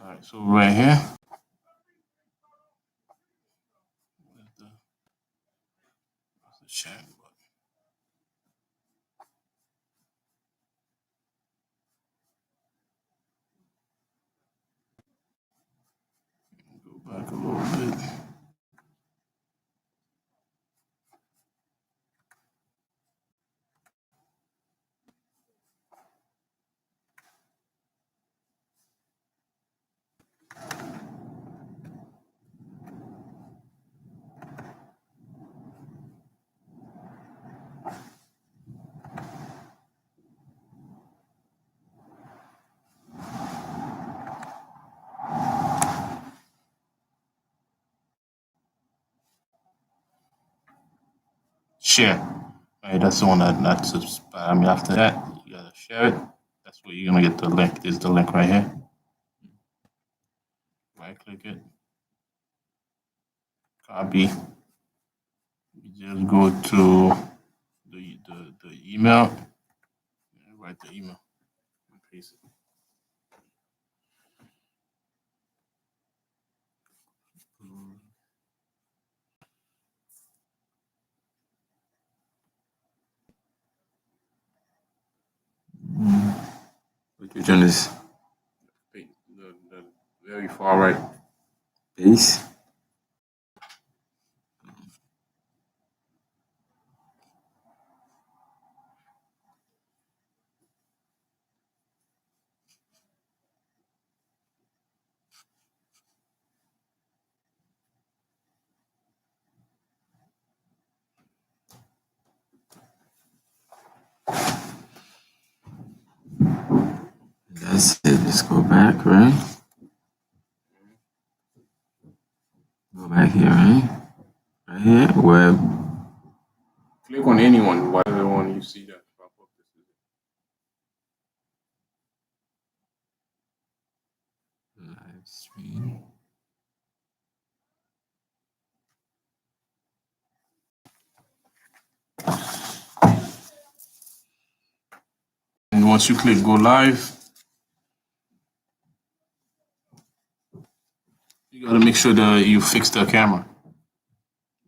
right, so right here, the share button. Go back a little bit. Share. Right, that's the one that subscribe. I mean, after that, you gotta share it. That's where you're gonna get the link. There's the link right here. Right click it, copy. You just go to the email, write the email, and paste it. Which one is The very far right. base? That's it. Just go back, right? Go back here, right? Right here, web. Click on anyone, whatever one you see that pop up. Live stream. And once you click go live, you gotta make sure that you fix the camera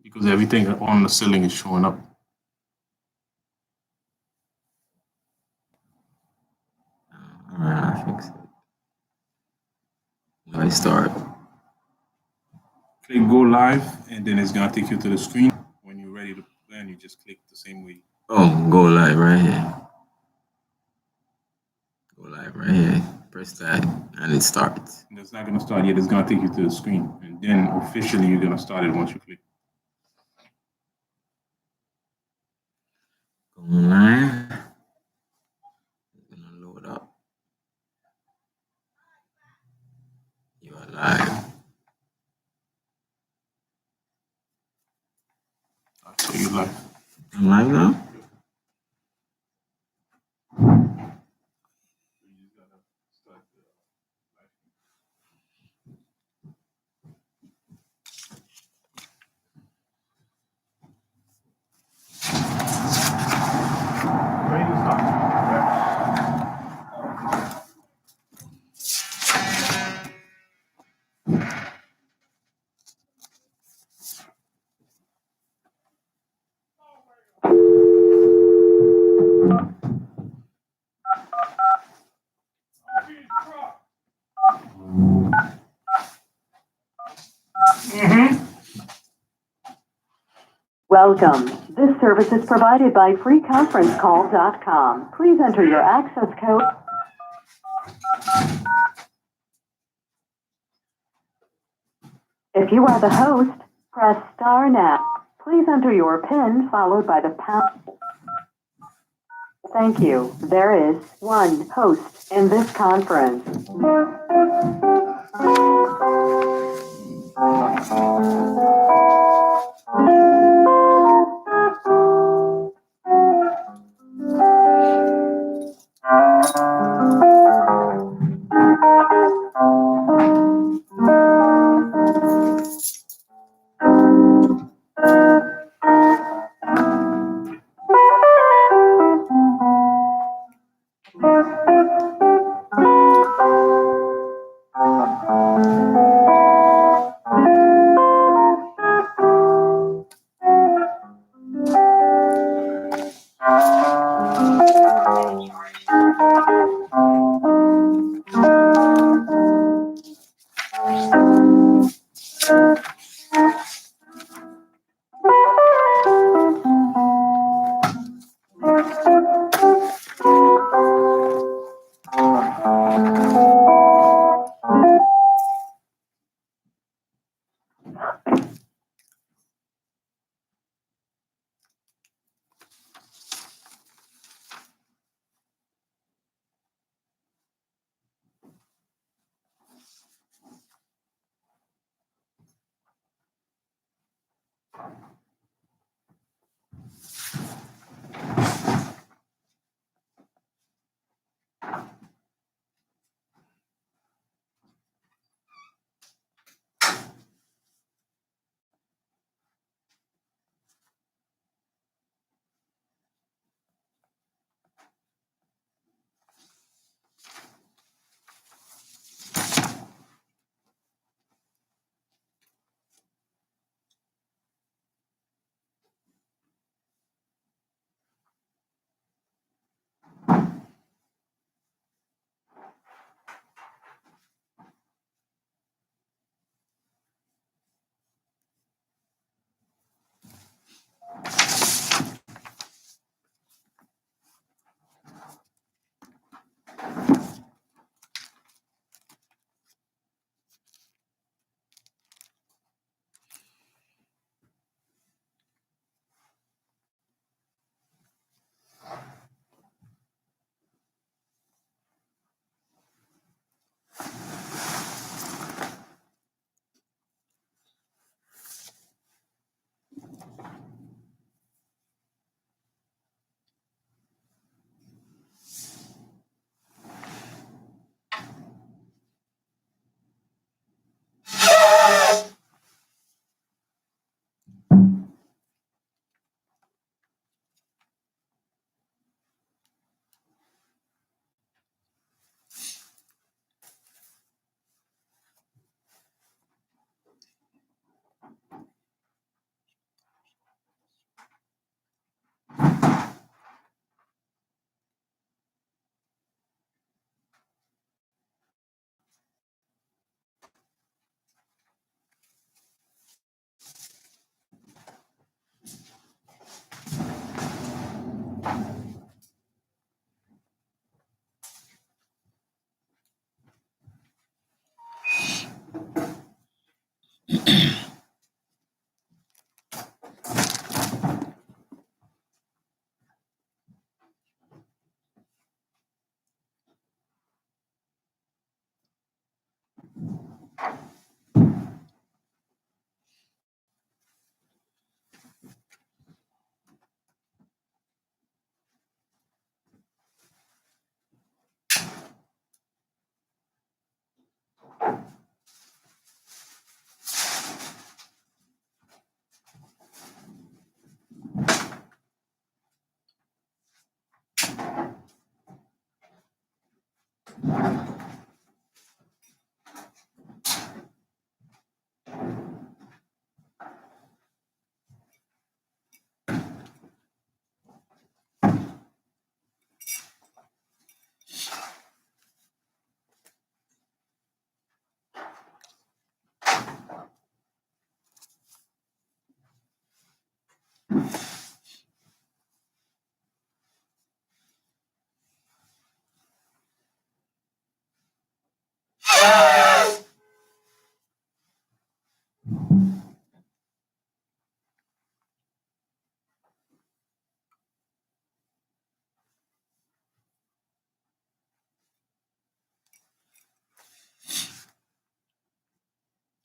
because everything on the ceiling is showing up. Alright, I fix it. Let me start. Click go live, and then it's gonna take you to the screen. When you're ready to plan, you just click the same way. Oh, go live right here. Go live right here. Press that, and it starts. And it's not gonna start yet. It's gonna take you to the screen, and then officially you're gonna start it once you click. Go live. It's gonna load up. You are live. So you live. I'm live now. Welcome. This service is provided by freeconferencecall.com. Please enter your access code. If you are the host, press star now. Please enter your PIN followed by the pound. Thank you. There is one host in this conference.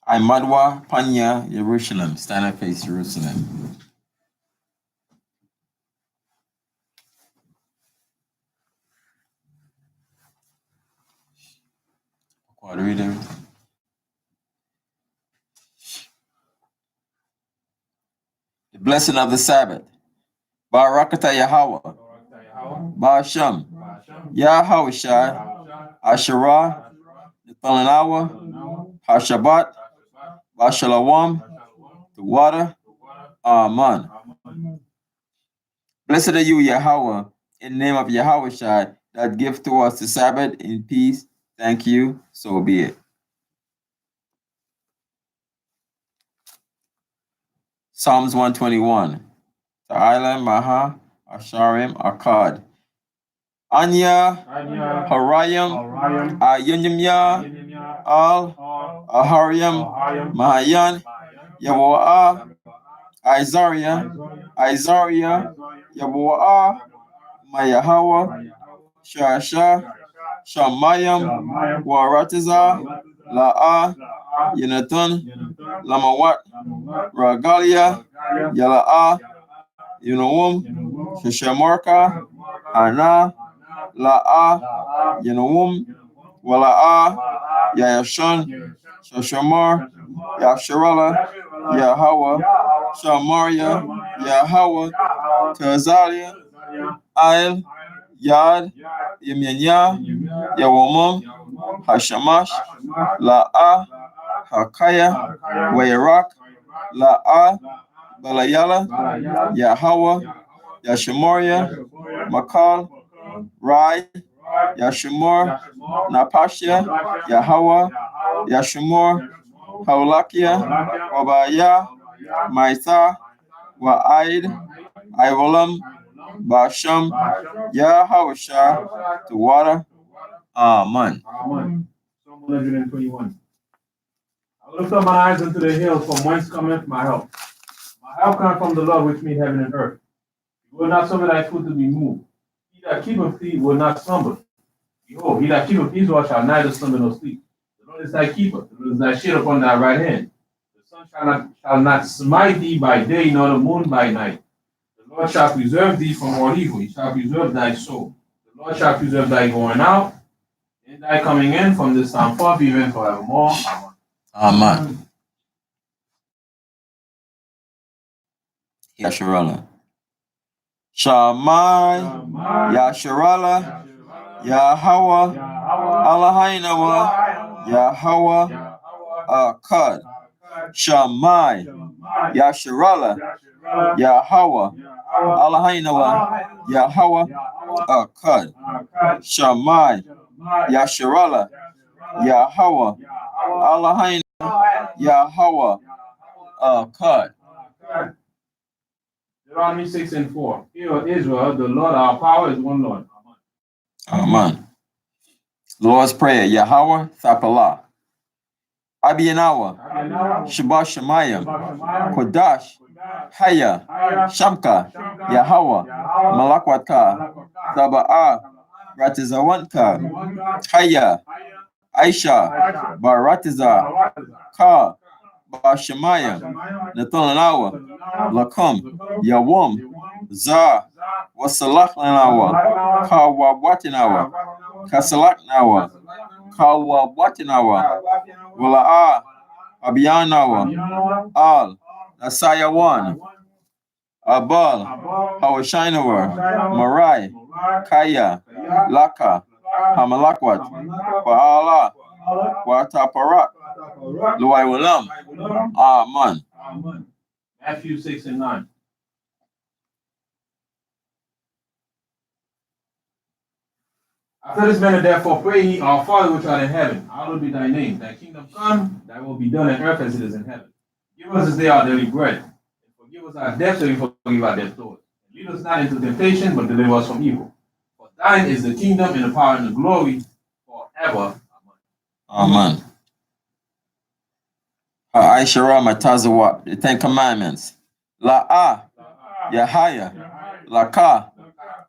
I Madwa Panya Jerusalem. Stand and face Jerusalem. Quad reader. The blessing of the Sabbath. Barakata Yahweh. Ba'asham. Yahweh Shai. Asherah. Nethalanawa. Hashabat. Bashalawam. The water. Amen. Blessed are you, Yahweh, in the name of Yahweh Shai, that give to us the Sabbath in peace. Thank you. So be it. Psalms 121. Ta'ala Maha Asharim Akkad. Anya Harayim Ayunyamya Al Aharyam Mahayan Yawoah Isaiah Yawoah Mayahawa Shasha Shamayam Waratiza La'a Yunatun Lamawat Ragalia Yala'a Yunawum Shashamarka Ana La'a Yunawum Wala'a Yayashun Shashamar Yasharala Yahawa Shamaria Yahawa Kazalia Ail Yad Yemenya Yawamum Hashamash La'a Hakaya Wayarak La'a Balayala Yahawa Yashimoria Makal Rai Yashimor Napashia Yahawa Yashimor Haulakia Wabaya Maitha Wa'aid Ivolam Basham Yahawasha the water Amen. Amen. Psalm 121. I will lift up my eyes unto the hills, from whence cometh my help. My help cometh from the Lord, which made heaven and earth. He will not suffer thy foot to be moved. He that keepeth thee will not slumber. Behold, he that keepeth Israel shall neither slumber nor sleep. The Lord is thy keeper. The Lord is thy shield upon thy right hand. The sun shall not smite thee by day, nor the moon by night. The Lord shall preserve thee from all evil. He shall preserve thy soul. The Lord shall preserve thy going out and thy coming in from this time forth, even forevermore. Amen. Yasharala. Shamai, Yasharala, Yahweh, Allahainawa, Yahweh, Akkad. Shamai, Yasharala, Yahweh, Allahainawa, Yahweh, Akkad. Shamai, Yasharala, Yahweh, Allahainawa, Yahweh, Akkad. Deuteronomy 6:4. Hear, Israel, the Lord our power is one Lord. Amen. Lord's Prayer, Yahweh, Thapalah. Abiyanawa, Shabbat Shemayim, Kodash, Haya, Shamka, Yahweh, Malakwata, Saba'ah, Ratizawanka, Haya, Aisha, Baratiza, Ka, Bashemaya, Nathanawa, Lakum, Yawum, Za, Wasalaknawa, Kawabwatinawa, Kasalaknawa, Kawabwatinawa, Wala'a, Abiyanawa, Al, Nasayawan, Abal, Hawashinawa, Marai, Kaya, Laka, Hamalakwat, Ba'ala, Wataparak, Luai Walam. Amen. Amen. Matthew 6:9. After this manner, therefore, pray ye, Our Father which art in heaven, hallowed be thy name. Thy kingdom come, thy will be done on earth as it is in heaven. Give us this day our daily bread, and forgive us our debts, as we forgive our debtors. And lead us not into temptation, but deliver us from evil. For thine is the kingdom, and the power, and the glory, forever. Amen. Aishara Matazawa, the Ten Commandments. La'ah, Yahaya, Laka,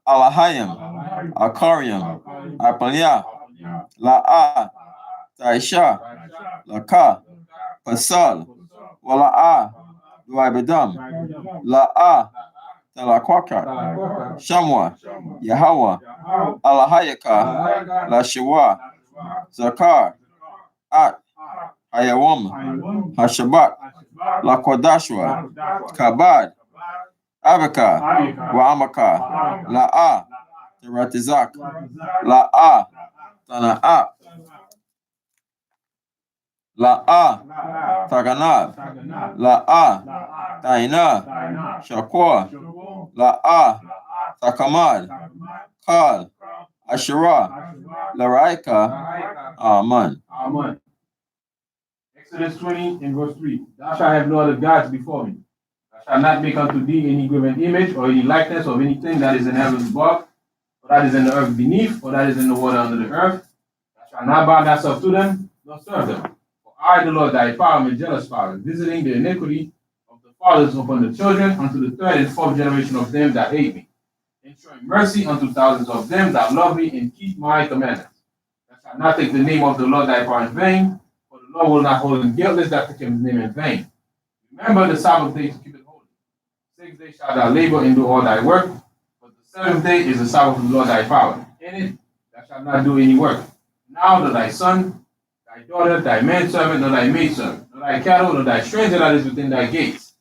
Alahayim, Akariam, Apalia, La'ah, Taisha, Laka, Pasal, Wala'ah, Duabedam, La'ah, Talakwaka, Shamwa, Yahawah, Alahayaka, Lashiwa, Zakar, At, Hayawam, Hashabat, Lakodashwa, Kabad, Abaka, Wa'amaka, La'a, Taratizak, La'a, Tana'a, La'a, Taganab, La'a, Taina, Shakwa, La'a, Takamad, Kal, Ashira, Laraika, Amen. Amen. Exodus 20:3. Thou shalt have no other gods before me. Thou shalt not make unto thee any graven image or any likeness of anything that is in heaven above, or that is in the earth beneath, or that is in the water under the earth. Thou shalt not bow thyself to them, nor serve them. For I, the Lord thy power, am a jealous Father, visiting the iniquity of the fathers upon the children, unto the third and fourth generation of them that hate me, and showing mercy unto thousands of them that love me and keep my commandments. Thou shalt not take the name of the Lord thy power in vain, for the Lord will not hold him guiltless that take his name in vain. Remember the Sabbath day to keep it holy. 6 days shalt thou labor and do all thy work, but the seventh day is the Sabbath of the Lord thy power. In it thou shalt not do any work. Now nor thy son, thy daughter, thy manservant, nor thy maidservant, nor thy cattle, nor thy stranger that is within thy gates.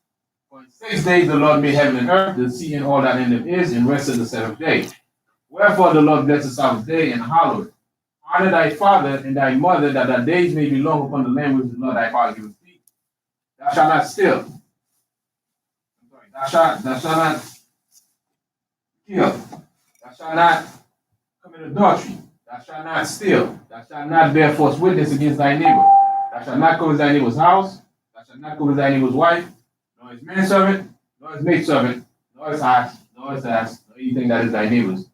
For in 6 days the Lord made heaven and earth, the sea and all that in them is, and rested the seventh day. Wherefore the Lord blessed the Sabbath day and hallowed it. Honor thy father and thy mother, that thy days may be long upon the land which the Lord thy father giveth thee. Thou shalt not steal. Thou shalt not kill. Thou shalt not commit adultery. Thou shalt not steal. Thou shalt not bear false witness against thy neighbor. Thou shalt not covet thy neighbor's house. Thou shalt not covet thy neighbor's wife, nor his manservant, nor his maidservant, nor his ox, nor his ass, nor anything that is thy neighbor's.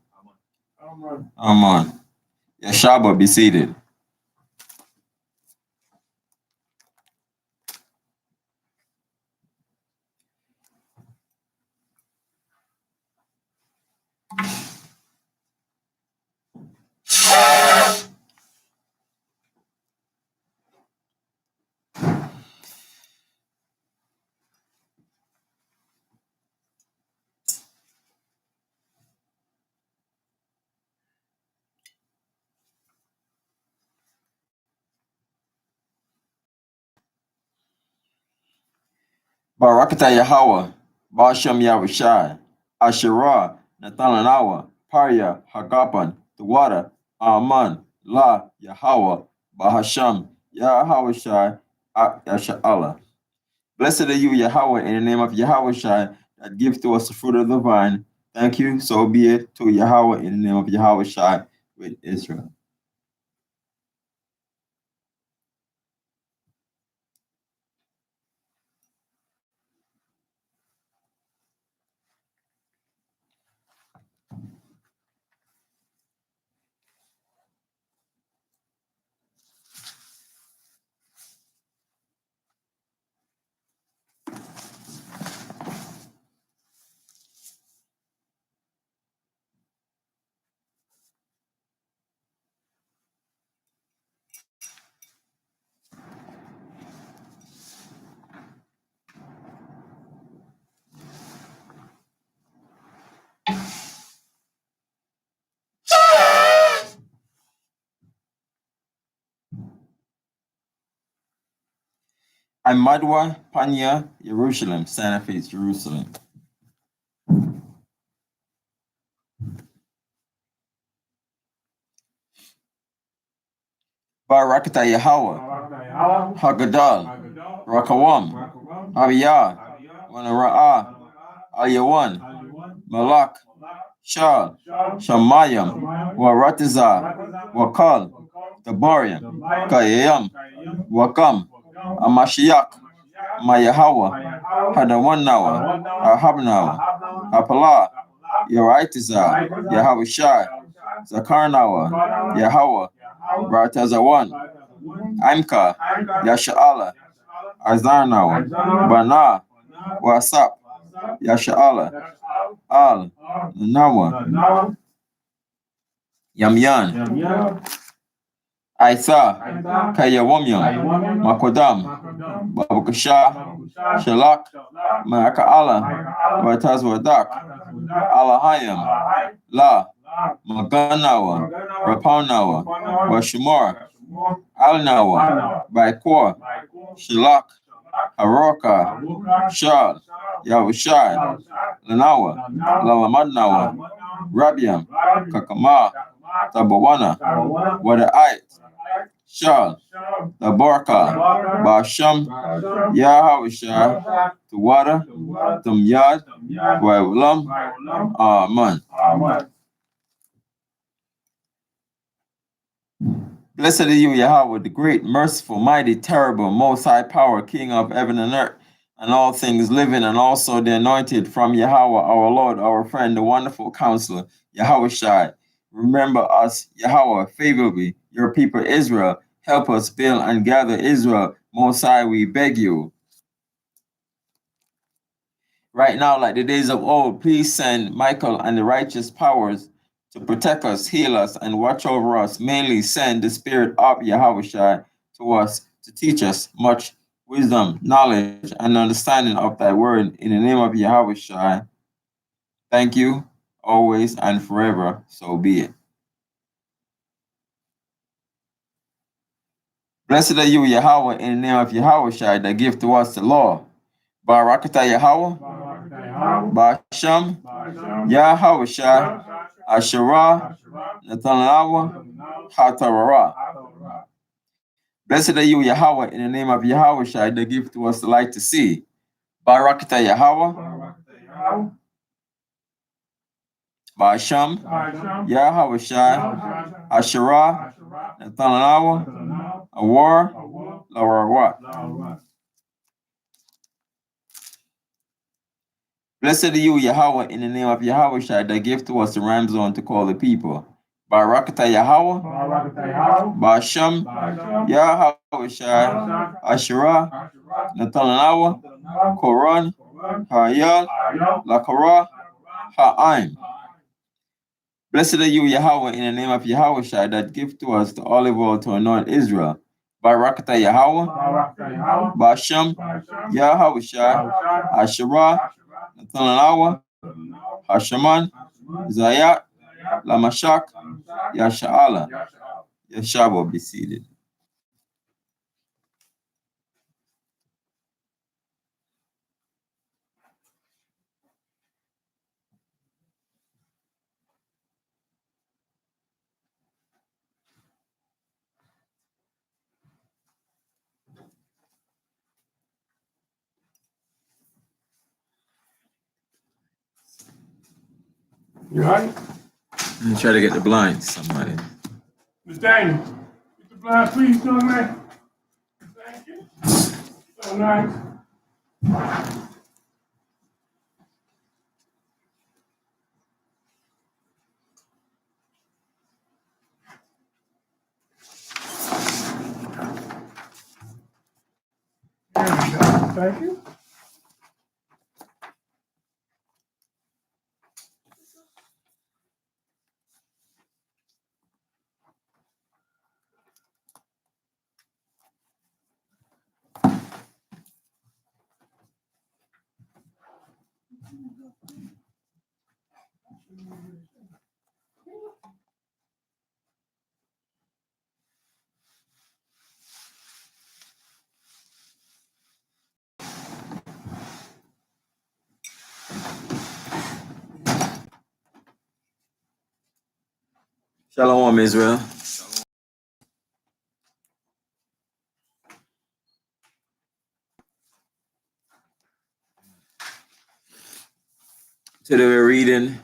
Amen. Amen. Yeshua, be seated. Barakata Yahweh, Bashem Yahushai, Asherah, Nathalanawa, Parya, Hagapan, Tawada, Aman, La, Yahweh, Bahasham, Yahushai, Yasha'Allah. Blessed are you, Yahweh, in the name of Yahushai, that give to us the fruit of the vine. Thank you, so be it to Yahweh in the name of Yahushai with Israel. Amadwa, Panya, Jerusalem, Santa Fe, Jerusalem. Barakata Yahweh, Hagadal, Rakawam, Abiyah, Wanara'a, Ayawan, Malak, Shal, Shamayam, Waratiza, Wakal, Tabariam, Kayam, Wakam, Amashiach, Mayahawa, Hadawanawa, Ahabnawa, Apala, Yaritiza, Yahawashi, Zakarnawa, Yahweh, Ratazawan, Imka, Yasha'Allah, Azarnawa, Bana, Wasap, Yasha'Allah, Al, Nawa, Yamyan, Isa, Kayawamyam, Makodam, Babakasha, Shalak, Maaka'Allah, Ratazwadak, Alahayam, La, Maganawa, Rapaunawa, Washimar, Alnawa, Baikor, Shalak, Haroka, Shal, Yahushai, Lanawa, Lalamadnawa, Rabiam, Kakama, Tabawana, Wada'ait, Shal, Tabarka, Basham, Yahushai, Tawada, Tumyad, Wailam, Amen. Blessed are you, Yahweh, the great, merciful, mighty, terrible, most high power, King of heaven and earth, and all things living, and also the anointed from Yahweh, our Lord, our friend, the wonderful counselor, Yahushai. Remember us, Yahweh, favorably, your people Israel. Help us build and gather Israel. Most high, we beg you. Right now, like the days of old, please send Michael and the righteous powers to protect us, heal us, and watch over us. Mainly send the spirit of Yahushai to us to teach us much wisdom, knowledge, and understanding of thy word in the name of Yahushai. Thank you, always and forever. So be it. Blessed are you, Yahweh, in the name of Yahushai, that give to us the law. Barakata Yahweh, Basham, Yahushai, Asherah, Nathanawa, Hatarara. Blessed are you, Yahweh, in the name of Yahushai, that give to us the light to see. Barakata Yahweh, Basham, Yahushai, Asherah, Nathanawa, Awar, Larawa. Blessed are you, Yahweh, in the name of Yahushai, that give to us the ram zone to call the people. Barakata Yahweh, Barakatah Basham, Yahweh Shai, Asherah, Nathanawa, Koran, Hayal, Lakara, Ha'aim. Blessed are you, Yahweh, in the name of Yahweh Shai, that give to us the olive oil to anoint Israel. Barakata Yahweh, Barakatah Basham, Yahweh Shai, Asherah, Nathanawa, Hashaman, Zayat, Lamashak, Yasha'ala. Yeshua be seated. You right? Let me try to get the blinds, somebody. Miss Daniel, get the blind, please, young man. Thank you. So nice. There we go. Thank you. Shalom, Israel. Today we're reading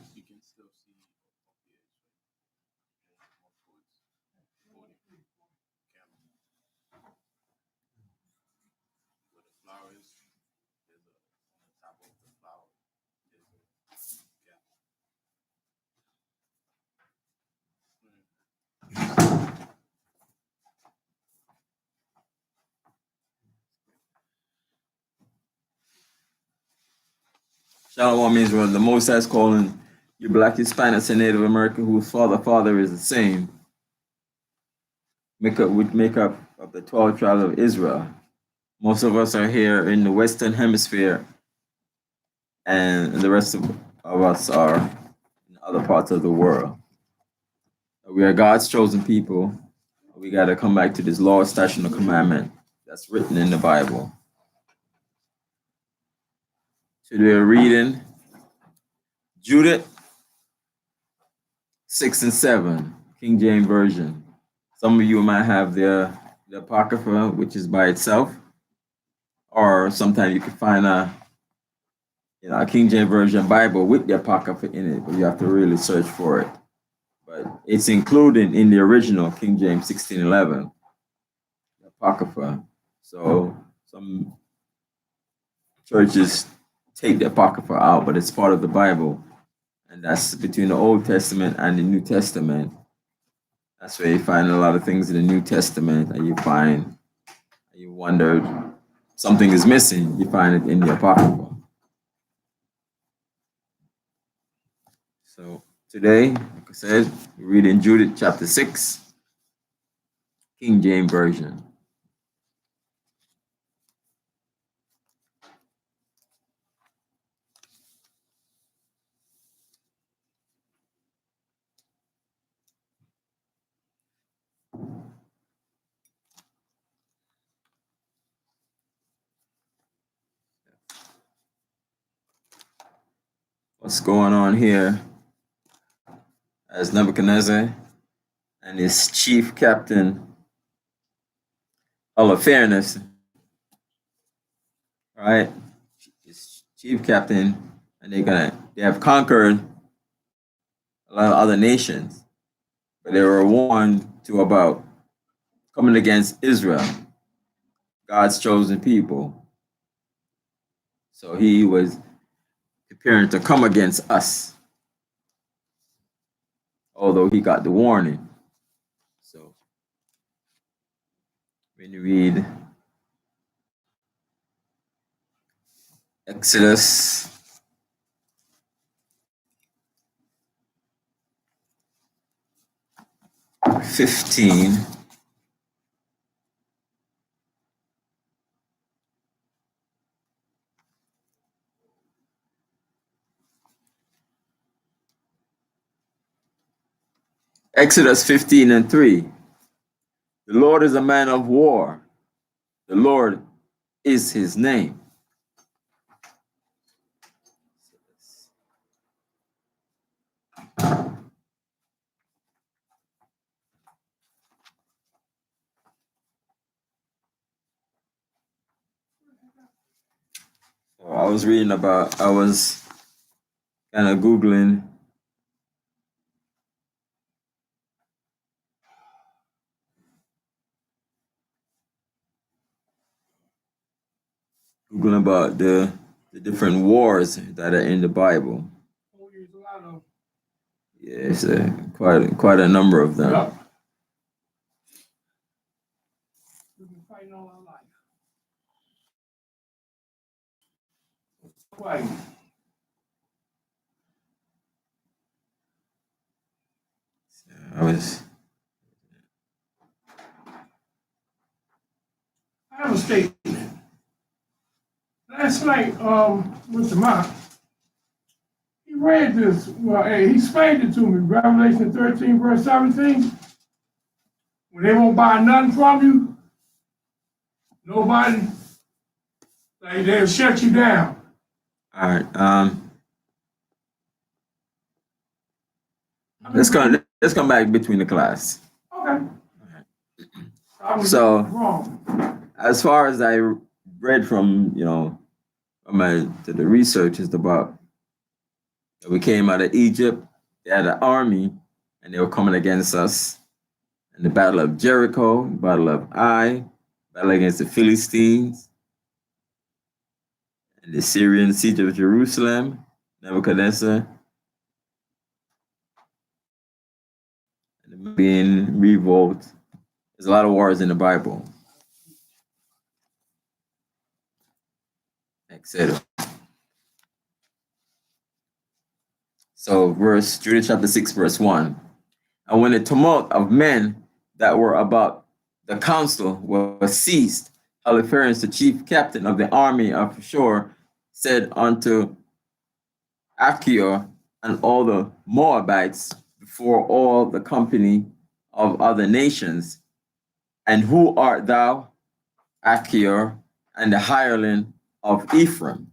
Shalom, Israel. The Most High is calling you Black Hispanics and Native American whose father is the same. Make up of the 12 tribes of Israel. Most of us are here in the Western Hemisphere, and the rest of us are in other parts of the world. We are God's chosen people. We got to come back to this law, statute, and commandment that's written in the Bible. Today we're reading Judith 6 and 7, King James Version. Some of you might have the Apocrypha, which is by itself, or sometimes you can find a King James Version Bible with the Apocrypha in it, but you have to really search for it. But it's included in the original King James 1611, the Apocrypha. So some churches take the Apocrypha out, but it's part of the Bible. And that's between the Old Testament and the New Testament. That's where you find a lot of things in the New Testament, and you wonder something is missing. You find it in the Apocrypha. So today, like I said, we're reading Judith chapter 6, King James Version. What's going on here? As Nebuchadnezzar and his chief captain, of fairness, right? His chief captain, and they have conquered a lot of other nations, but they were warned to about coming against Israel, God's chosen people. So he was preparing to come against us. although he got the warning. So when you read Exodus 15, Exodus 15 and 3. The Lord is a man of war. The Lord is his name. I was kind of Googling about the different wars that are in the Bible. Oh, there's a lot of. Yeah, it's quite a number of them. Yep. We've been fighting all our life. Fighting. I have a statement. Last night, with the mom, he read this. Well, he explained it to me. Revelation 13, verse 17. When they won't buy nothing from you, nobody, like they'll shut you down. All right. Let's come back between the class. Okay. So, wrong. As far as I read from the research is about we came out of Egypt. They had an army, and they were coming against us. In the Battle of Jericho, Battle of Ai, battle against the Philistines, and the Syrian siege of Jerusalem, Nebuchadnezzar, and the Maccabean revolt. There's a lot of wars in the Bible, etc. So, Judith chapter 6, verse 1. And when the tumult of men that were about the council was ceased, Halifernes, the chief captain of the army of Shur, said unto Achior and all the Moabites before all the company of other nations, and who art thou, Achior, and the hireling of Ephraim?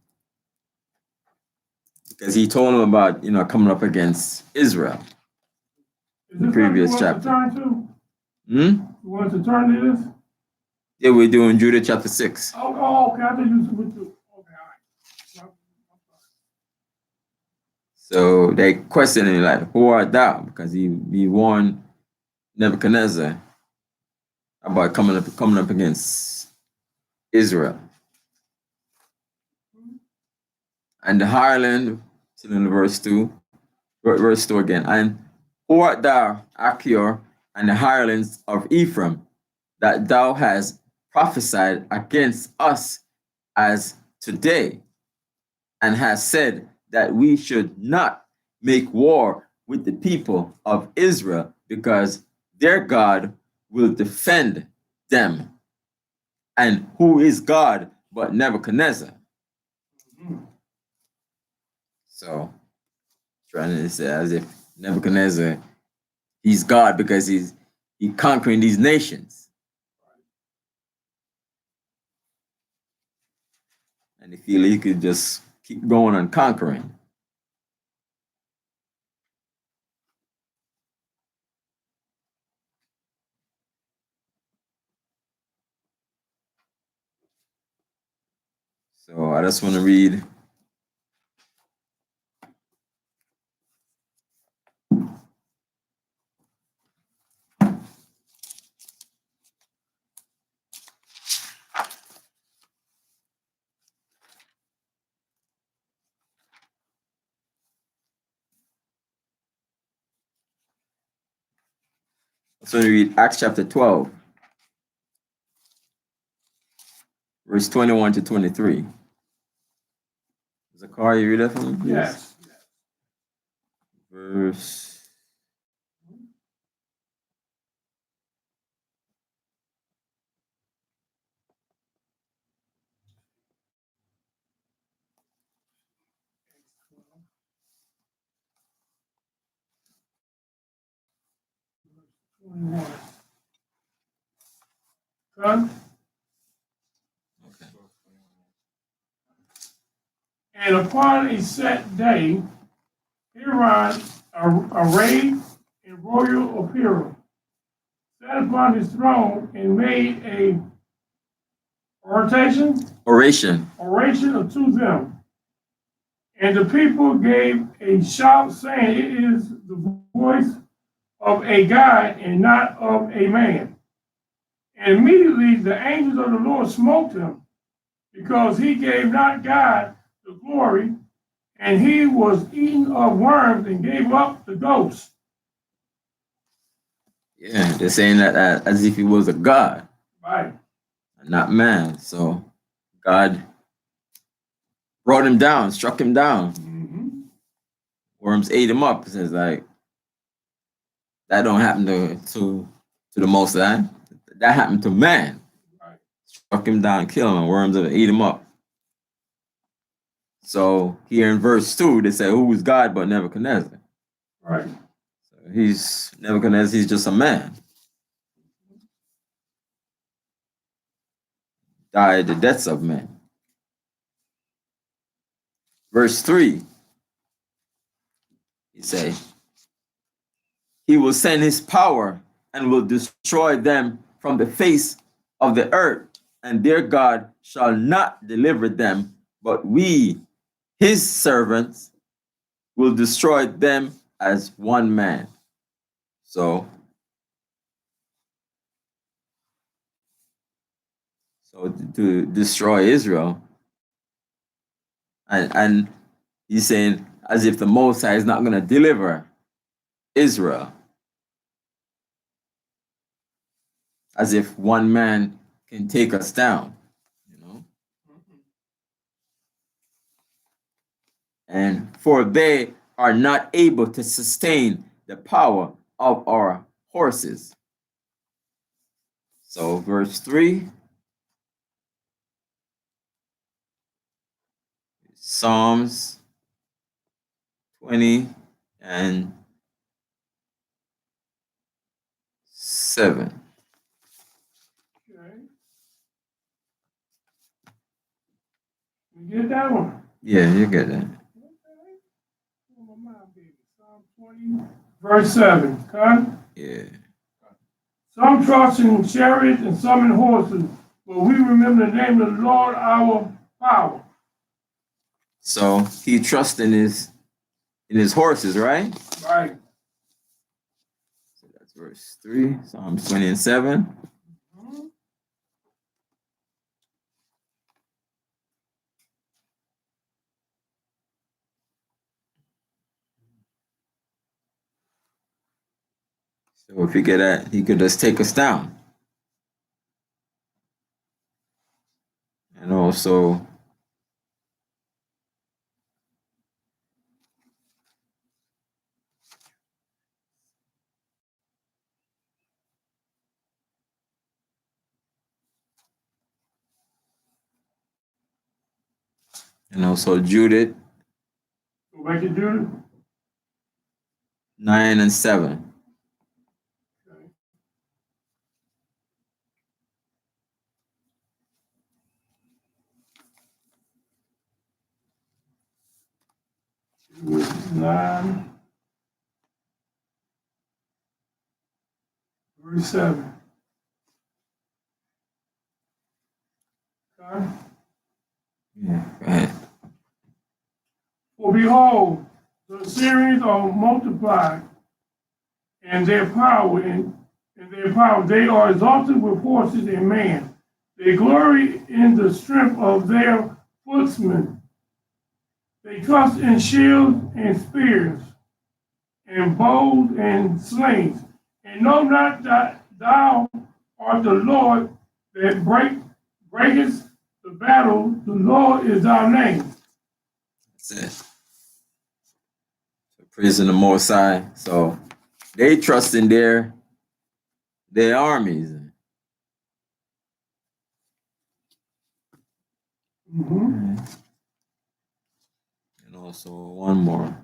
Because he told him about, coming up against Israel. The previous chapter. You want to turn to this? Yeah, we're doing Judith chapter 6. Oh, okay. I think you would do. Okay, all right. So they questioning like, who art thou? Because he warned Nebuchadnezzar about coming up against Israel. And the hireling, still in verse 2 again. And who art thou, Achior, and the hirelings of Ephraim, that thou hast prophesied against us as today, and hast said that we should not make war with the people of Israel, because their God will defend them. And who is God but Nebuchadnezzar? So, trying to say as if Nebuchadnezzar, he's God because he's conquering these nations. And they feel he could just keep going on conquering. So I just want to read So we read Acts chapter 12, verse 21 to 23. Zakari, you read that for me, please? Yes. Verse. Son? Okay. And upon a set day, Herod, arrayed in royal apparel, sat upon his throne and made a oration unto them. And the people gave a shout, saying, "It is the voice of a God and not of a man." And immediately the angels of the Lord smote him, because he gave not God the glory, and he was eaten of worms and gave up the ghost. Yeah, they're saying that as if he was a god, Right. and not man. So God brought him down, struck him down. Mm-hmm. Worms ate him up. It says like that don't happen to the Most High. That happened to man. Right. Struck him down, kill him, and worms ate him up. So here in verse 2, they say, "Who is God but Nebuchadnezzar?" Right. So he's Nebuchadnezzar. He's just a man. Died the deaths of men. Verse 3, he say, "He will send his power and will destroy them from the face of the earth, and their God shall not deliver them, but we, his servants, will destroy them as one man." So to destroy Israel, and he's saying as if the Most High is not going to deliver Israel, as if one man can take us down, you know. And for they are not able to sustain the power of our horses. So verse 3, Psalms 20 and 7. Okay. You get that one? Yeah, you get that. Okay. Psalm 20, verse 7. Okay? Yeah. Some trust in chariots and some in horses, but we remember the name of the Lord our power. So he trusts in his horses, right? Right. So that's verse 3, Psalms 20 and 7. Mhm. So if you get that, he could just take us down. And also Judith Go back to Judith. 9 and 7. Okay. Judith 9, verse 7. Okay. Yeah, go ahead. For behold, the Assyrians are multiplied, and their power they are exalted with horses and men. They glory in the strength of their footmen. They trust in shields and spears, and bows and slings, And know not that thou art the Lord that breakest the battle. The Lord is our name. That's it. So praising the Most High. So they trust in their armies. Mm-hmm. And also one more.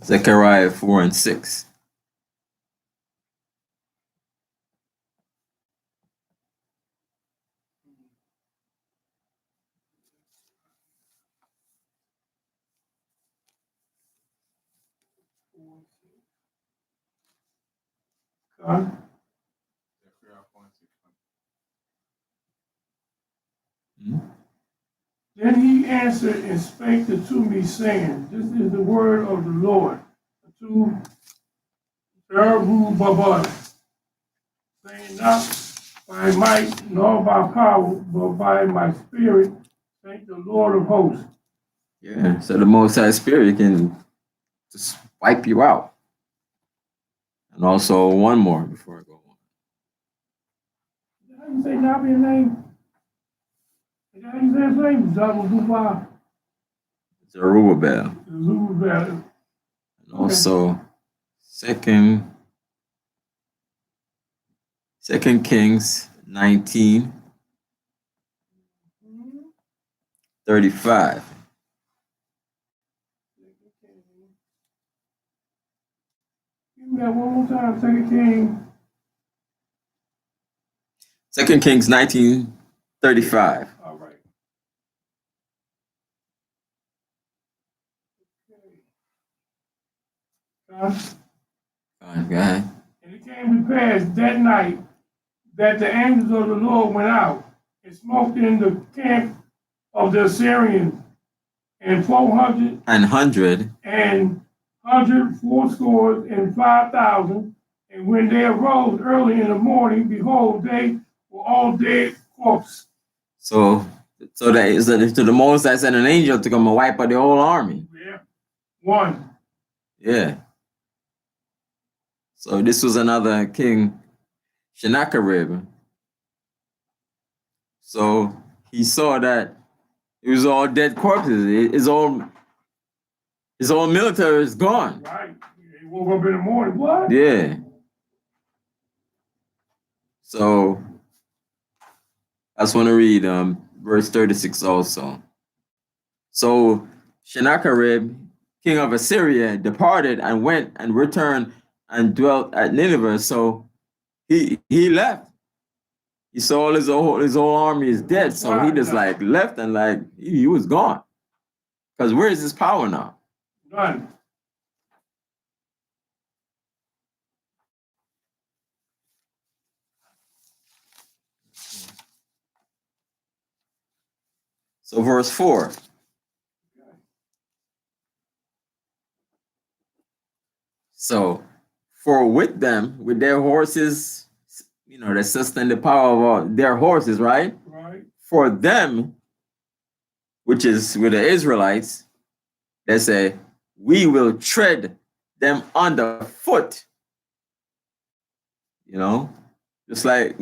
Zechariah 4 and 6. God. Hmm? Then he answered and spake to me, saying, This is the word of the Lord to Zerubbabel, saying, Not by might nor by power, but by my spirit, saith the Lord of hosts. Yeah. So the Most High Spirit can just wipe you out. And also one more before I go on. How you say Nabi's name? How you say his name? Zerubbabel. Zerubbabel. Zerubbabel. And also Second Kings 19:35. Give me that one more time, Second King. 2 Kings 19:35. All right. Okay. Fine, go ahead. And it came to pass that night that the angels of the Lord went out and smote in the camp of the Assyrians, and 400 And 100. and 184,5,000. And when they arose early in the morning, behold, they were all dead corpses. So to the Most High sent an angel to come and wipe out the whole army. Yeah. One. Yeah. So this was another king, Sennacherib. So he saw that it was all dead corpses. His whole military is gone. Right. He woke up in the morning. What? Yeah. So I just want to read verse 36 also. So Sennacherib, king of Assyria, departed and went and returned and dwelt at Nineveh. So he left. He saw his whole army is dead. So he just like left and like he was gone. Because where is his power now? None. So verse 4. So for with them, with their horses, they sustain the power of their horses, right? Right. For them, which is with the Israelites, they say, we will tread them underfoot. Just like,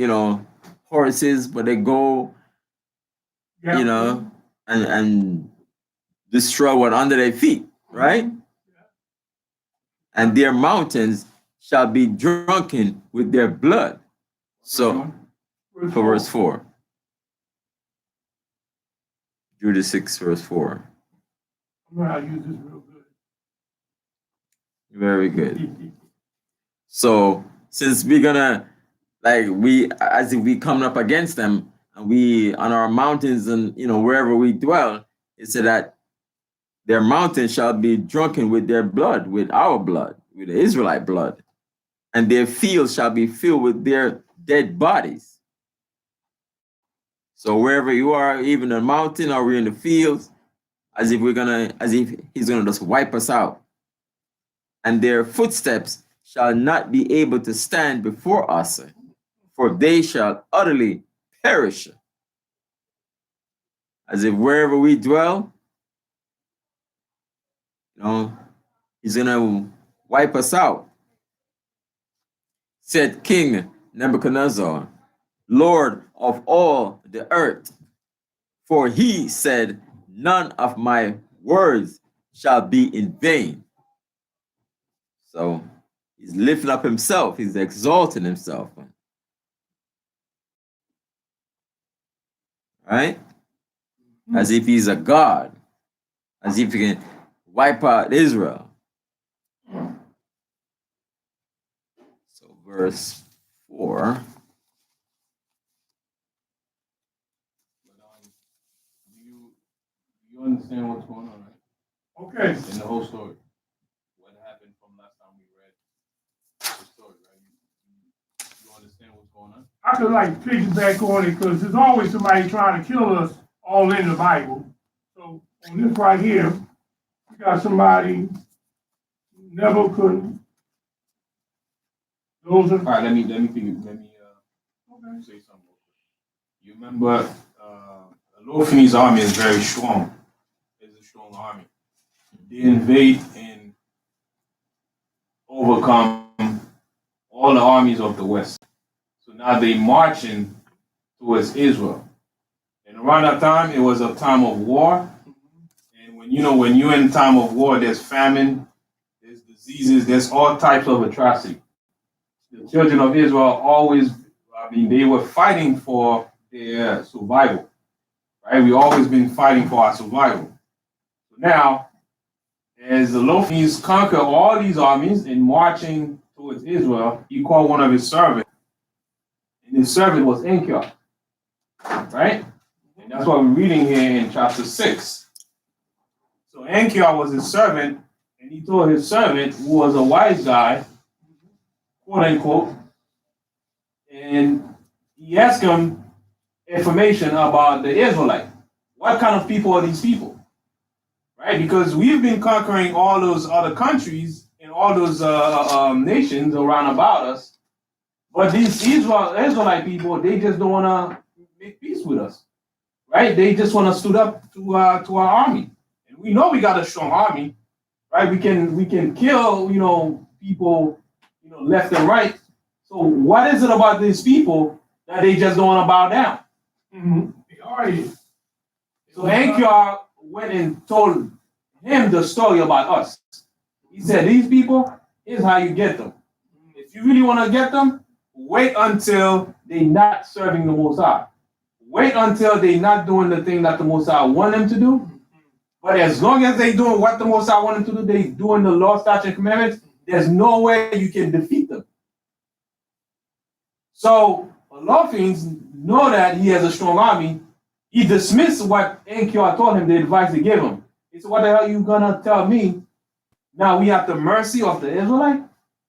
horses, but they go, Yeah. and destroy what under their feet, right? Yeah. And their mountains shall be drunken with their blood. So, for verse 4. Judith 6, verse 4. I'm going to use this real good. Very good. So, since we're gonna, as if we coming up against them, and we on our mountains and wherever we dwell, it said that their mountains shall be drunken with their blood, with our blood, with the Israelite blood, and their fields shall be filled with their dead bodies. So wherever you are, even in the mountain or we're in the fields, as if he's gonna just wipe us out. And their footsteps shall not be able to stand before us, for they shall utterly perish. As if wherever we dwell, he's gonna wipe us out. Said King Nebuchadnezzar, Lord of all the earth, for he said, none of my words shall be in vain. So he's lifting up himself, he's exalting himself. Right? As if he's a god, as if he can wipe out Israel. So verse 4. You understand what's going on, right? Okay. In the whole story. What happened from last time we read the story, right? You understand what's going on? I could like piggyback on it because there's always somebody trying to kill us all in the Bible. So on this right here, we got somebody never could. Those are All right, let me say something. You remember, Olofi's army is very strong. It's a strong army. They invade and overcome all the armies of the West. So now they marching towards Israel. And around that time, it was a time of war. And when you're in time of war, there's famine, there's diseases, there's all types of atrocity. The children of Israel always, they were fighting for their survival. Right? We always been fighting for our survival. So now, as the Lophis conquer all these armies and marching towards Israel, he called one of his servants. And his servant was Enkiah. Right? And that's what we're reading here in chapter 6. So Enkiah was his servant, and he told his servant, who was a wise guy, quote unquote, and he asked him information about the Israelites. What kind of people are these people? Right? Because we've been conquering all those other countries and all those nations around about us, but these Israelite people, they just don't want to make peace with us. Right? They just want to stood up to our army. And we know we got a strong army. Right? We can kill, people, left and right. So what is it about these people that they just don't want to bow down? mm-hmm. They are here. So Enkiah went and told him the story about us. He said, these people, here's how you get them. If you really want to get them, wait until they're not serving the Most High. Wait until they're not doing the thing that the Most High want them to do. But as long as they're doing what the Most High want them to do, they're doing the law, statutes, and commandments, there's no way you can defeat them. So Olophins know that he has a strong army. He dismissed what Enkiah told him, the advice they gave him. He said, what the hell are you gonna tell me? Now we have the mercy of the Israelite,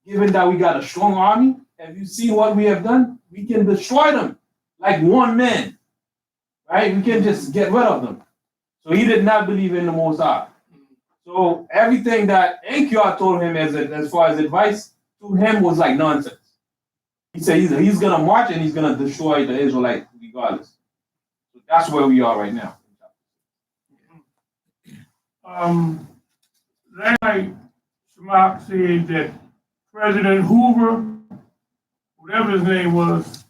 given that we got a strong army. Have you seen what we have done? We can destroy them like one man. Right? We can just get rid of them. So he did not believe in the Most High. So everything that Enkiah told him as far as advice to him was like nonsense. He said he's going to march and he's going to destroy the Israelites regardless. So that's where we are right now. Last night, Shemach said that President Hoover, whatever his name was,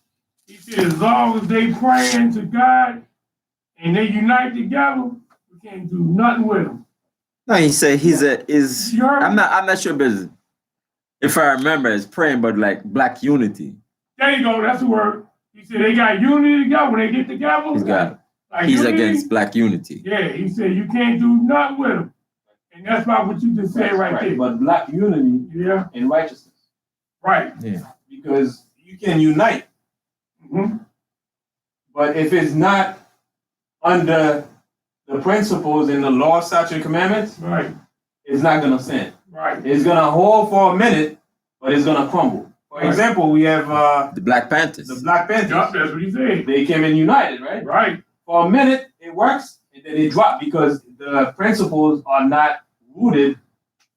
he said as long as they praying to God and they unite together, we can't do nothing with them. No, he said I'm not sure, but if I remember, it's praying, but like black unity. There you go, that's the word. He said they got unity together. When they get together, he's unity, against black unity. Yeah, he said you can't do nothing with them. And that's about what you just said right there. But black unity and righteousness. Right. Yeah. Because you can unite. Mm-hmm. But if it's not under the principles in the law, statutes, and commandments, right, it's not going to stand. Right. It's going to hold for a minute, but it's going to crumble. For example, we have the Black Panthers. The Black Panthers. Yep, that's what he said. They came in united, right? Right. For a minute, it works, and then it dropped because the principles are not rooted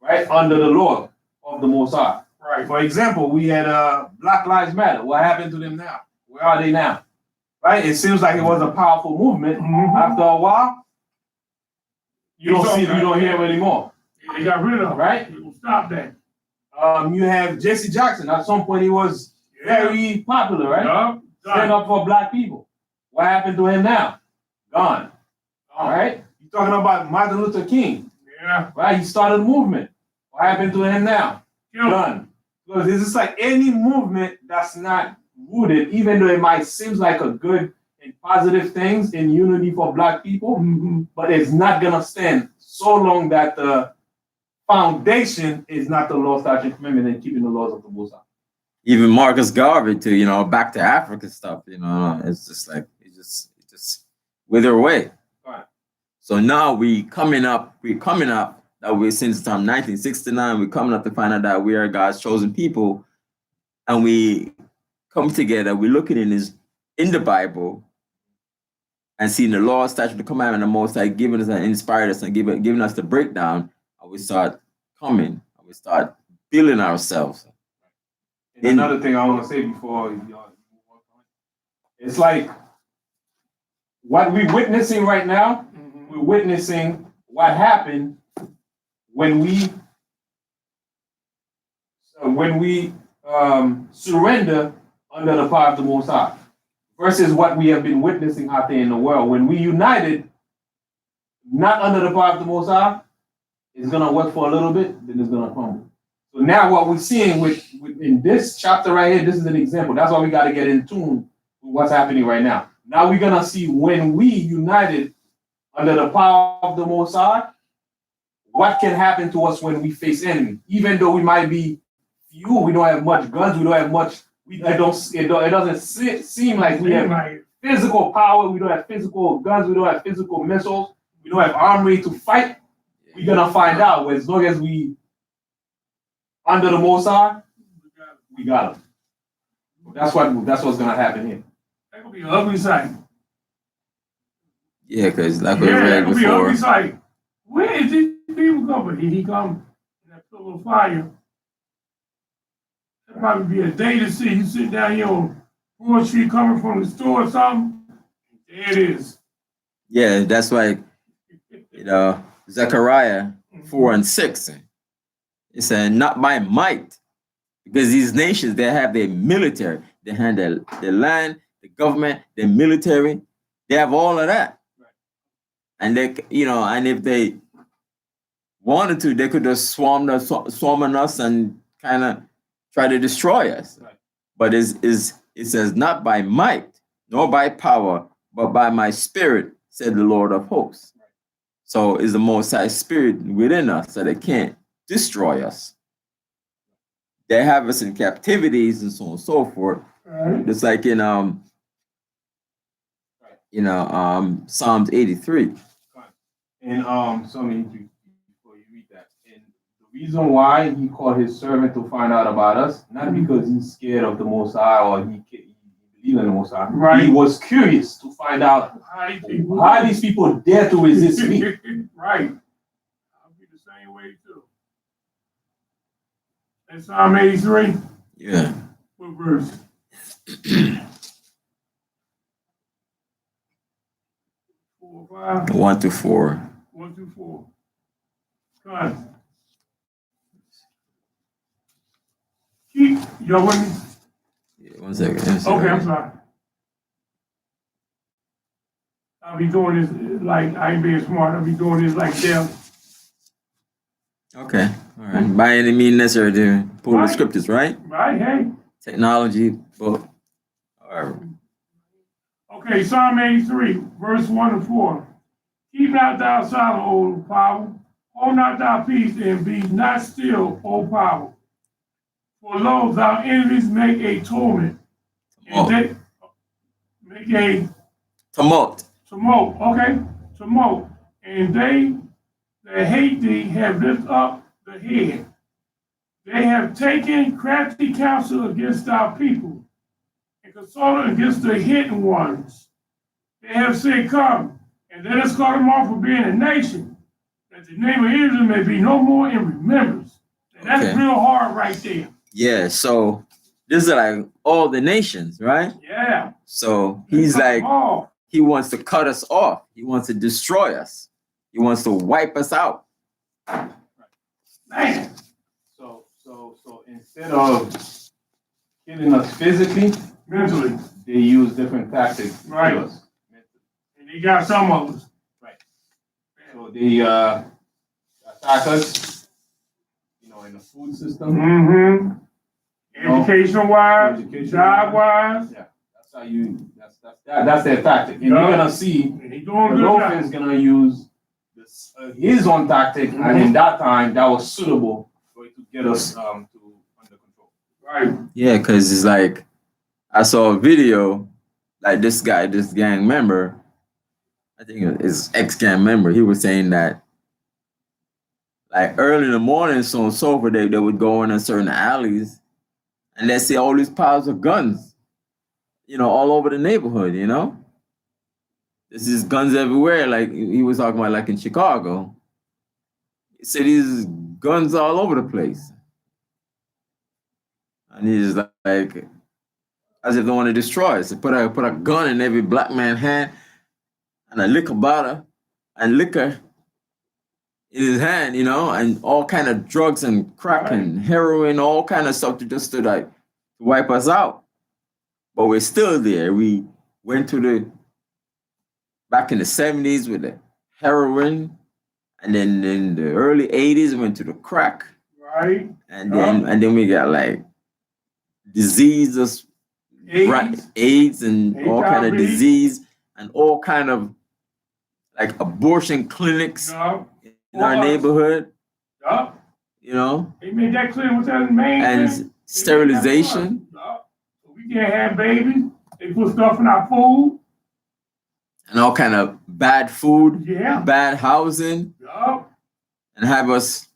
right under the law of the Most High. Right. For example, we had Black Lives Matter. What happened to them now? Where are they now? Right? It seems like it was a powerful movement. After a while, you don't hear them anymore. They got rid of it. Right? People stop that. You have Jesse Jackson. At some point, he was very popular, right? Yeah. Stand up for black people. What happened to him now? Gone. All right? You're talking about Martin Luther King. Yeah. Right? He started a movement. What happened to him now? Done. Because it's just like any movement that's not rooted, even though it might seem like a good and positive things in unity for black people, but it's not gonna stand so long that the foundation is not the law, statute, commandment, and keeping the laws of the Most High. Even Marcus Garvey too, you know, back to Africa stuff, you know, it's just like it just wither away. Right. So now we're coming up that we since 1969, we're coming up to find out that we are God's chosen people, and we come together, we're looking in the Bible and seeing the law, statute, the commandment, the Most High giving us and inspired us and giving us the breakdown, and we start coming, and we start building ourselves. And another thing I want to say before y'all move on, it's like what we're witnessing right now, we're witnessing what happened when we surrender under the power of the Most High, versus what we have been witnessing out there in the world. When we united, not under the power of the Most High, it's gonna work for a little bit, then it's gonna crumble. So now what we're seeing in this chapter right here, this is an example. That's why we got to get in tune with what's happening right now. Now we're gonna see when we united under the power of the Most High, what can happen to us when we face enemy. Even though we might be few, we don't have much guns, we don't have much. It doesn't seem like we have physical power. We don't have physical guns. We don't have physical missiles. We don't have armory to fight. We're gonna find out. As long as we under the Most High, we got them. That's what's gonna happen here. That could be an ugly sight. Yeah, because like we read could be an ugly before. sight. Where is these people coming? Here he come in that pillar of fire. That'd probably be a day to see. You sit down here on Broad Street coming from the store or something. There it is. Yeah, that's why, you know, Zechariah 4:6. It said, not by might, because these nations, they have their military, they have their land, the government, their military, they have all of that. Right. And they, you know, and if they wanted to, they could just swarm on us and kind of try to destroy us. Right. But it says, not by might, nor by power, but by my spirit, said the Lord of hosts. Right. So is the Most High Spirit within us, so they can't destroy us. They have us in captivities and so on and so forth. Right. Just like in Psalms 83. And so many before you read that. And the reason why he called his servant to find out about us, not because he's scared of the Most High or he believes in the Most High. Right. He was curious to find out how these people dare to resist me. Right. I'll be the same way too. And Psalm 83? Yeah. What verse? 4 or 5? 1 through 4. 1 through 4. Come on. Y'all with me? Yeah, 1 second. Okay, I'm sorry. I'll be doing this like, I ain't being smart. I'll be doing this like them. Okay. All right. By any means necessary to pull the scriptures, right? Right, hey. Technology, book. All right. Okay, Psalm 83, verse 1 and 4. Keep not thou silent, O power. Hold not thy peace, and be not still, O power. For lo, thy enemies make a torment. And they make a tumult. Tumult. And they that hate thee have lifted up the head. They have taken crafty counsel against our people, and consulted against the hidden ones. They have said, come, And let us cut them off for being a nation, that the name of Israel may be no more in remembrance. And that's Okay. real hard right there. Yeah, so this is like all the nations, right? Yeah. So he's like, Oh, he wants to cut us off. He wants to destroy us. He wants to wipe us out. man. So instead of killing us physically, Mentally. they use different tactics to Right. kill us. And he got some of us. So they attack us, in the food system. Mm-hmm. Education wise, Education job wise. Yeah, that's how you. That's their tactic, and you're gonna see And he doing the good Lord job. is gonna use his own tactic, and in that time that was suitable for it to get us to under control. Right. Yeah, because it's like, I saw a video, like this guy, this gang member, I think it's ex-gang member, he was saying that like early in the morning, so on and so forth, they would go in certain alleys and they see all these piles of guns, all over the neighborhood, There's just guns everywhere. Like he was talking about, like in Chicago. He said these guns all over the place. And he's like, as if they want to destroy us. They put a gun in every black man's hand and a liquor bottle and liquor in his hand, and all kind of drugs and crack and heroin, all kind of stuff to like wipe us out. But we're still there. We went to back in the 70s with the heroin, and then in the early 80s we went to the crack. Right. And then we got like diseases, AIDS and HIV. all kind of disease and all kind of like abortion clinics in our neighborhood. Yeah. They made that clear with that main And thing. sterilization. So we can't have babies. They put stuff in our food. And all kind of bad food, Yeah. bad housing, Yeah. and have us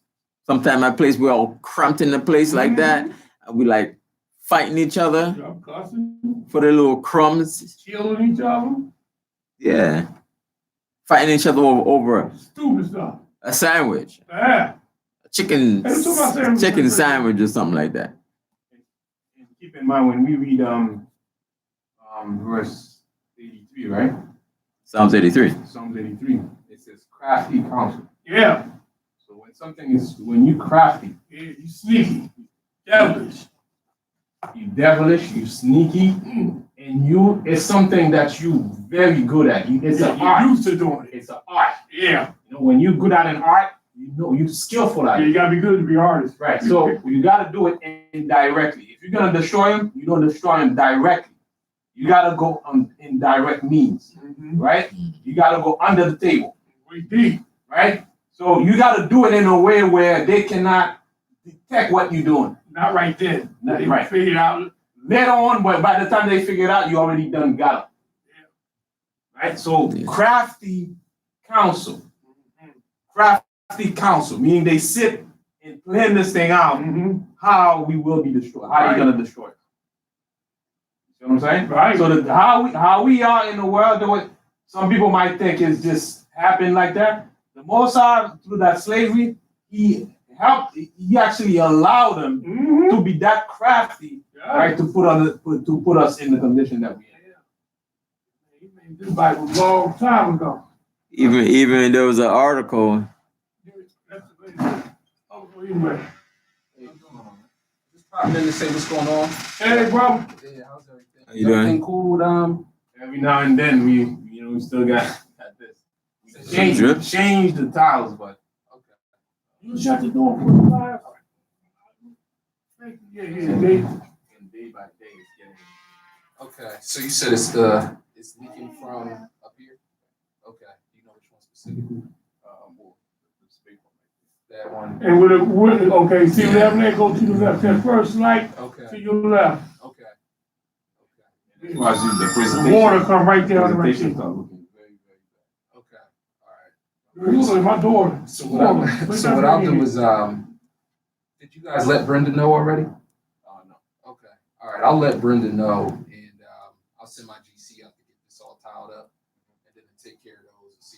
sometime at a place we're all cramped in a place like that, and we like fighting each other for the little crumbs. Killing each other. Yeah. Fighting each other over Stupid stuff. a sandwich. Yeah. A chicken Hey, sandwich or something like that. And keep in mind when we read verse 83, right? Psalms 83. Psalms 83. It says crafty counsel. Yeah. So when you crafty, Yeah, you sneaky. Devilish. you devilish, you sneaky, and it's something that you very good at. It's an art. You're used to doing it. It's an art. Yeah. When you're good at an art, you're skillful at Yeah, it. you gotta be good to be artist. Right. So you gotta do it indirectly. If you're gonna destroy him, you don't destroy him directly. You gotta go on indirect means, right? You gotta go under the table. We deep. Right? So you gotta do it in a way where they cannot detect what you're doing. Not right then. Not They right. figured out. Later on, but by the time they figure it out, you already done got them. Right? So crafty counsel. Crafty counsel, meaning they sit and plan this thing out, how we will be destroyed. How are you gonna destroy it? You know what I'm saying? Right. So how we are in the world, the way some people might think it's just happened like that. The Mosai, through that slavery, he actually allowed them to be that crafty, right? To put us in the condition that we are. He made this Bible a long time ago. Even there was an article. Just popping in to say what's going on. Hey, bro. Yeah, how's everything? How you doing? Everything cool? Every now and then we still got this. We change the tiles, but okay. You shut the door for the fire. Yeah. And day by day it's getting. Okay, so you said it's leaking from up here? Okay, do you know which one specifically? That one? And okay, see left leg, go to the left. That first light Okay, to your left. okay. That's why I see the presentation. The water come right down the right Presentation there. start looking very, very Okay, all right. You look at my door. So what I'll do is, did you guys let Brenda know already? bad. No. Okay, all right, I'll let Brenda know, and I'll send my GC up to get this all tiled up, and then take care of those and see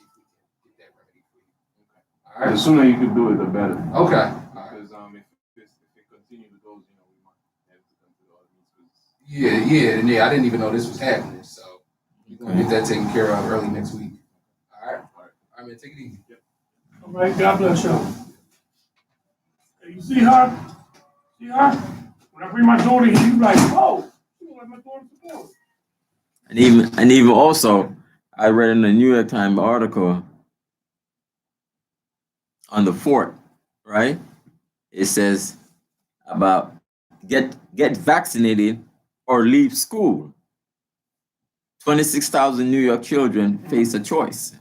All right. The sooner you could do it, the better. Okay. All right. Because if it continues with those, we might have to come to the audience. Yeah. I didn't even know this was happening, so we're gonna get that taken care of early next week. All right. All right, man. Take it easy. Yep. All right, God bless y'all. Hey, you see her? See her? When I bring my daughter here, you like, oh, you like my daughter support. And even also, I read in the New York Times article on the fort, right? It says about get vaccinated or leave school. 26,000 New York children face a choice.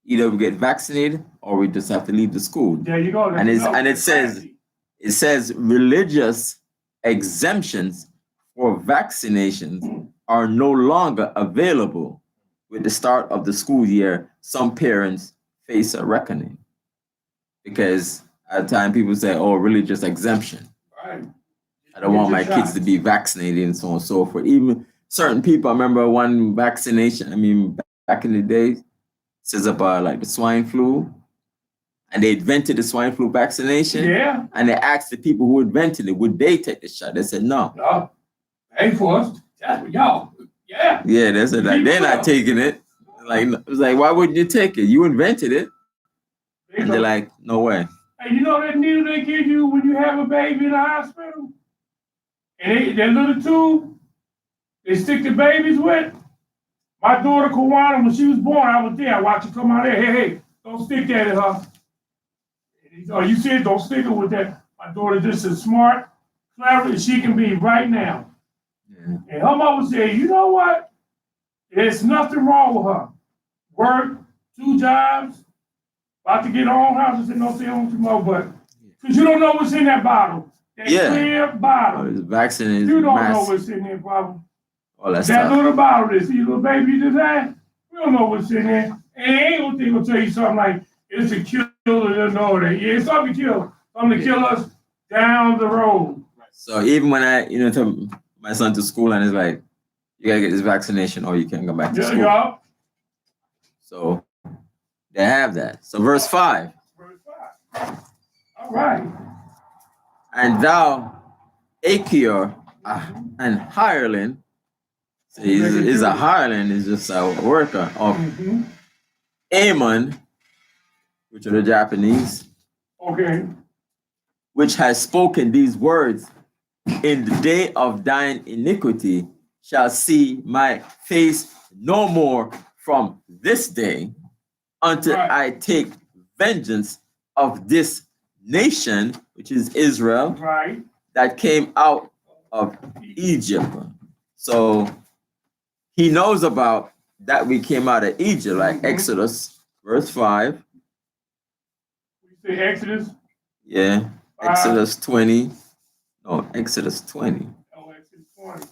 Either we get vaccinated or we just have to leave the school. There you go. And it says religious exemptions for vaccinations are no longer available with the start of the school year. Some parents face a reckoning because at the time people say, "Oh, religious exemption. Right. I don't want my kids to be vaccinated," and so on and so forth. Even certain people, I remember one vaccination. I mean, back in the day, says about like the swine flu. And they invented the swine flu vaccination. Yeah. And they asked the people who invented it, would they take the shot? They said no. No. Pay for us. That's what y'all. Yeah. Yeah, they said like, they're not taking it. Like, it was like, why wouldn't you take it? You invented it. And they're like, no way. Hey, you know that needle they give you when you have a baby in the hospital? And that little tube they stick the babies with? My daughter Kawana, when she was born, I was there. I watched her come out there. Hey, don't stick that in her. Oh, you said don't stick her with that. My daughter just as smart, clever as she can be right now. Yeah. And her mama said, you know what? There's nothing wrong with her. Work, 2 jobs, about to get her own house. I said, no, stay home tomorrow, but because you don't know what's in that bottle. That clear bottle. Oh, vaccine is you don't know what's in there, problem. Oh, that's that tough. Little bottle, this little baby you just had, we don't know what's in there. And they ain't gonna tell you something like, it's a killer, no, that. Yeah, it's something to kill. Something to kill us down the road. So even when I, take my son to school and it's like, you gotta get this vaccination or you can't go back to school. Yeah. So they have that. So verse 5. Verse 5. All right. And thou, Achior, an hireling, so he's a hireling, he's just a worker of Ammon, which are the Japanese. Okay. Which has spoken these words, in the day of thine iniquity shall see my face no more from this day until I take vengeance of this nation, which is Israel, that came out of Egypt. So he knows about that we came out of Egypt, like Exodus, verse 5. You say Exodus? Yeah, Exodus 20. No, Exodus 20. Oh, Exodus 20.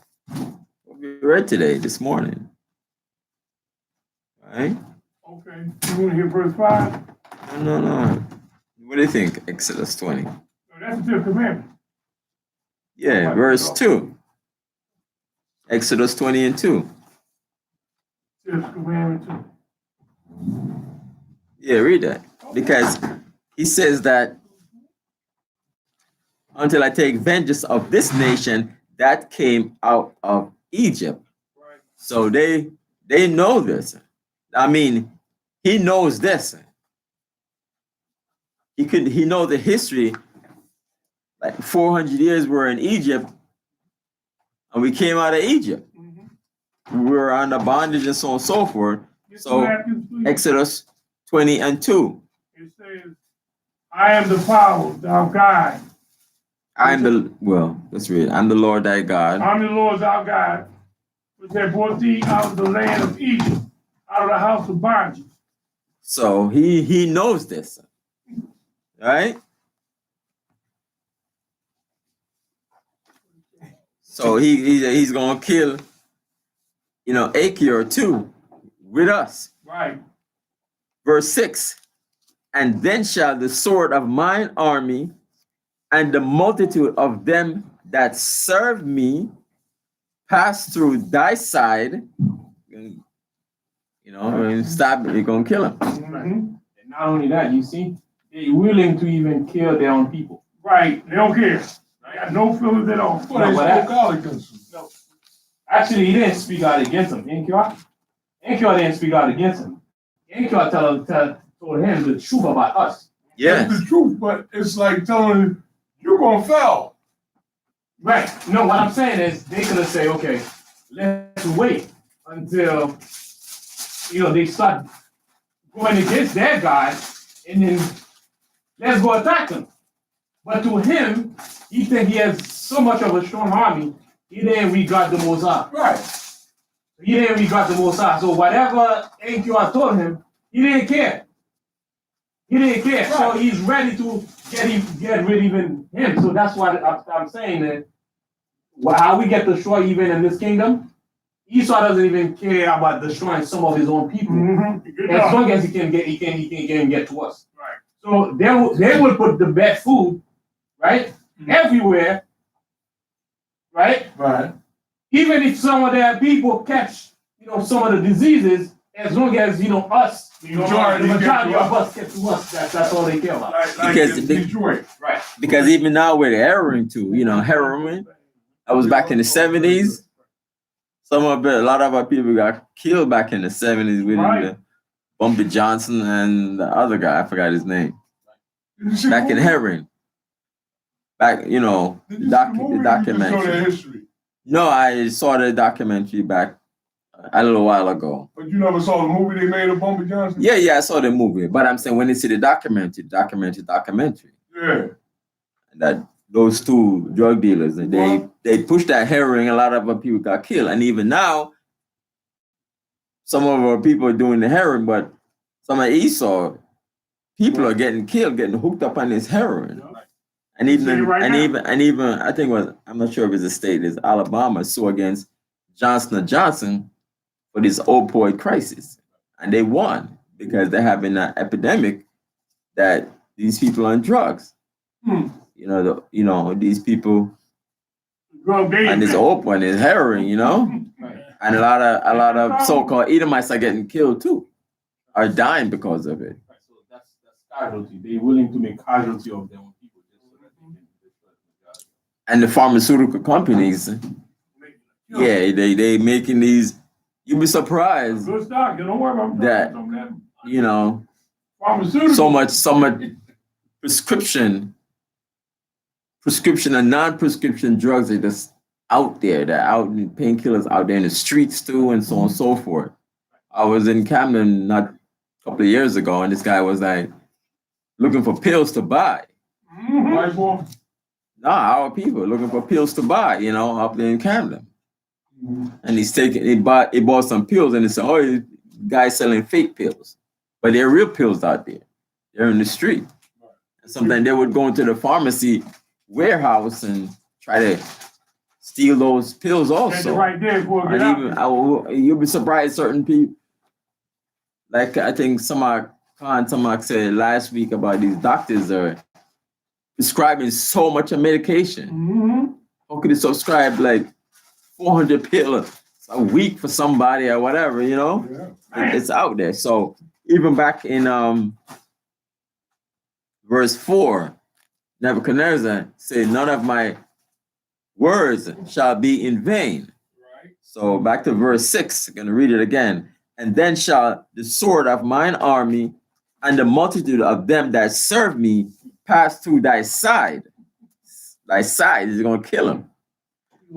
What we read today, this morning. Right? Okay. You want to hear verse 5? No. What do you think, Exodus 20? No, that's the 10th commandment. Yeah, verse 2. Exodus 20 and 2. 10th commandment 2. Yeah, read that. Because he says that until I take vengeance of this nation that came out of Egypt. Right. So they know this. I mean, he knows this. He knows the history. Like 400 years we're in Egypt, and we came out of Egypt. We were under bondage and so on and so forth. So Exodus 20 and 2. It says, I am the power, thou God. Let's read. I'm the Lord thy God. I'm the Lord thy God, which have brought thee out of the land of Egypt, out of the house of bondage. So he knows this. Right? So he's gonna kill, Achior too, with us. Right. Verse 6. And then shall the sword of mine army and the multitude of them that serve me pass through thy side. Stop it, you're gonna kill him. And not only that, you see, they willing to even kill their own people. Right, they don't care. They got no feelings at all. Well, they No, but spoke out against him. No. Actually, he didn't speak out against him. Inkyar didn't speak out against him. Inkyar told him the truth about us. Yes. It's the truth, but it's like telling him, you're going to fail. Right. No, what I'm saying is they could have said, okay, let's wait until they start going against their God, and then let's go attack them. But to him, he think he has so much of a strong army, he didn't regard the Most High. Right. He didn't regard the Most High. So whatever AQR told him, he didn't care. He didn't care. Right. So he's ready to get rid of even him. So that's why I'm saying that how we get destroyed even in this kingdom, Esau doesn't even care about destroying some of his own people. Mm-hmm. As long as he can get to us. Right. So they will put the bad food, right, everywhere, right? Right. Even if some of their people catch, some of the diseases, as long as us, the majority of us get to us, that's all they care about. Like Because in the- Detroit. Right. Because even now with heroin too, heroin. I was back in the 70s. A lot of our people got killed back in the 70s with Right. Bumpy Johnson and the other guy, I forgot his name. Did you see Back the in movie? heroin. Back, Did you see the movie or you just show their documentary. history? No, I saw the documentary back a little while ago. But you never saw the movie they made of Bumpy Johnson? Yeah, I saw the movie. But I'm saying when they see the documentary, Yeah. that those two drug dealers, and they pushed that heroin, a lot of our people got killed. And even now, some of our people are doing the heroin, but some of Esau people are getting killed, getting hooked up on this heroin. And even I think I'm not sure if it's a state, is Alabama sue against Johnson & Johnson for this opioid crisis. And they won because they're having an epidemic that these people are on drugs. These people and this opioid, this heroin, and a lot of so-called Edomites are getting killed too, are dying because of it. So that's casualty. They're willing to make casualty of their own people just so that they can destroy the majority. And the pharmaceutical companies, they making these. You'd be surprised Good stock. You don't worry about that pharmaceutical. so much prescription and non-prescription drugs are just out there. They're out in painkillers out there in the streets too, and so on and so forth. I was in Camden not a couple of years ago, and this guy was like looking for pills to buy. White boy? Nah, our people looking for pills to buy, up there in Camden. And he bought some pills, and he said, oh, guy's selling fake pills. But they're real pills out there. They're in the street. And sometimes they would go into the pharmacy warehouse and try to steal those pills also. Right there before it get out. You'll be surprised certain people. Like I think Samak said last week about these doctors are prescribing so much of medication. Mm-hmm. How could they subscribe like 400 pills a week for somebody or whatever, Yeah. It's out there. So even back in verse 4, Nebuchadnezzar said, none of my words shall be in vain. Right. So back to verse 6, I'm going to read it again. And then shall the sword of mine army and the multitude of them that serve me pass through thy side. Thy side is going to kill him.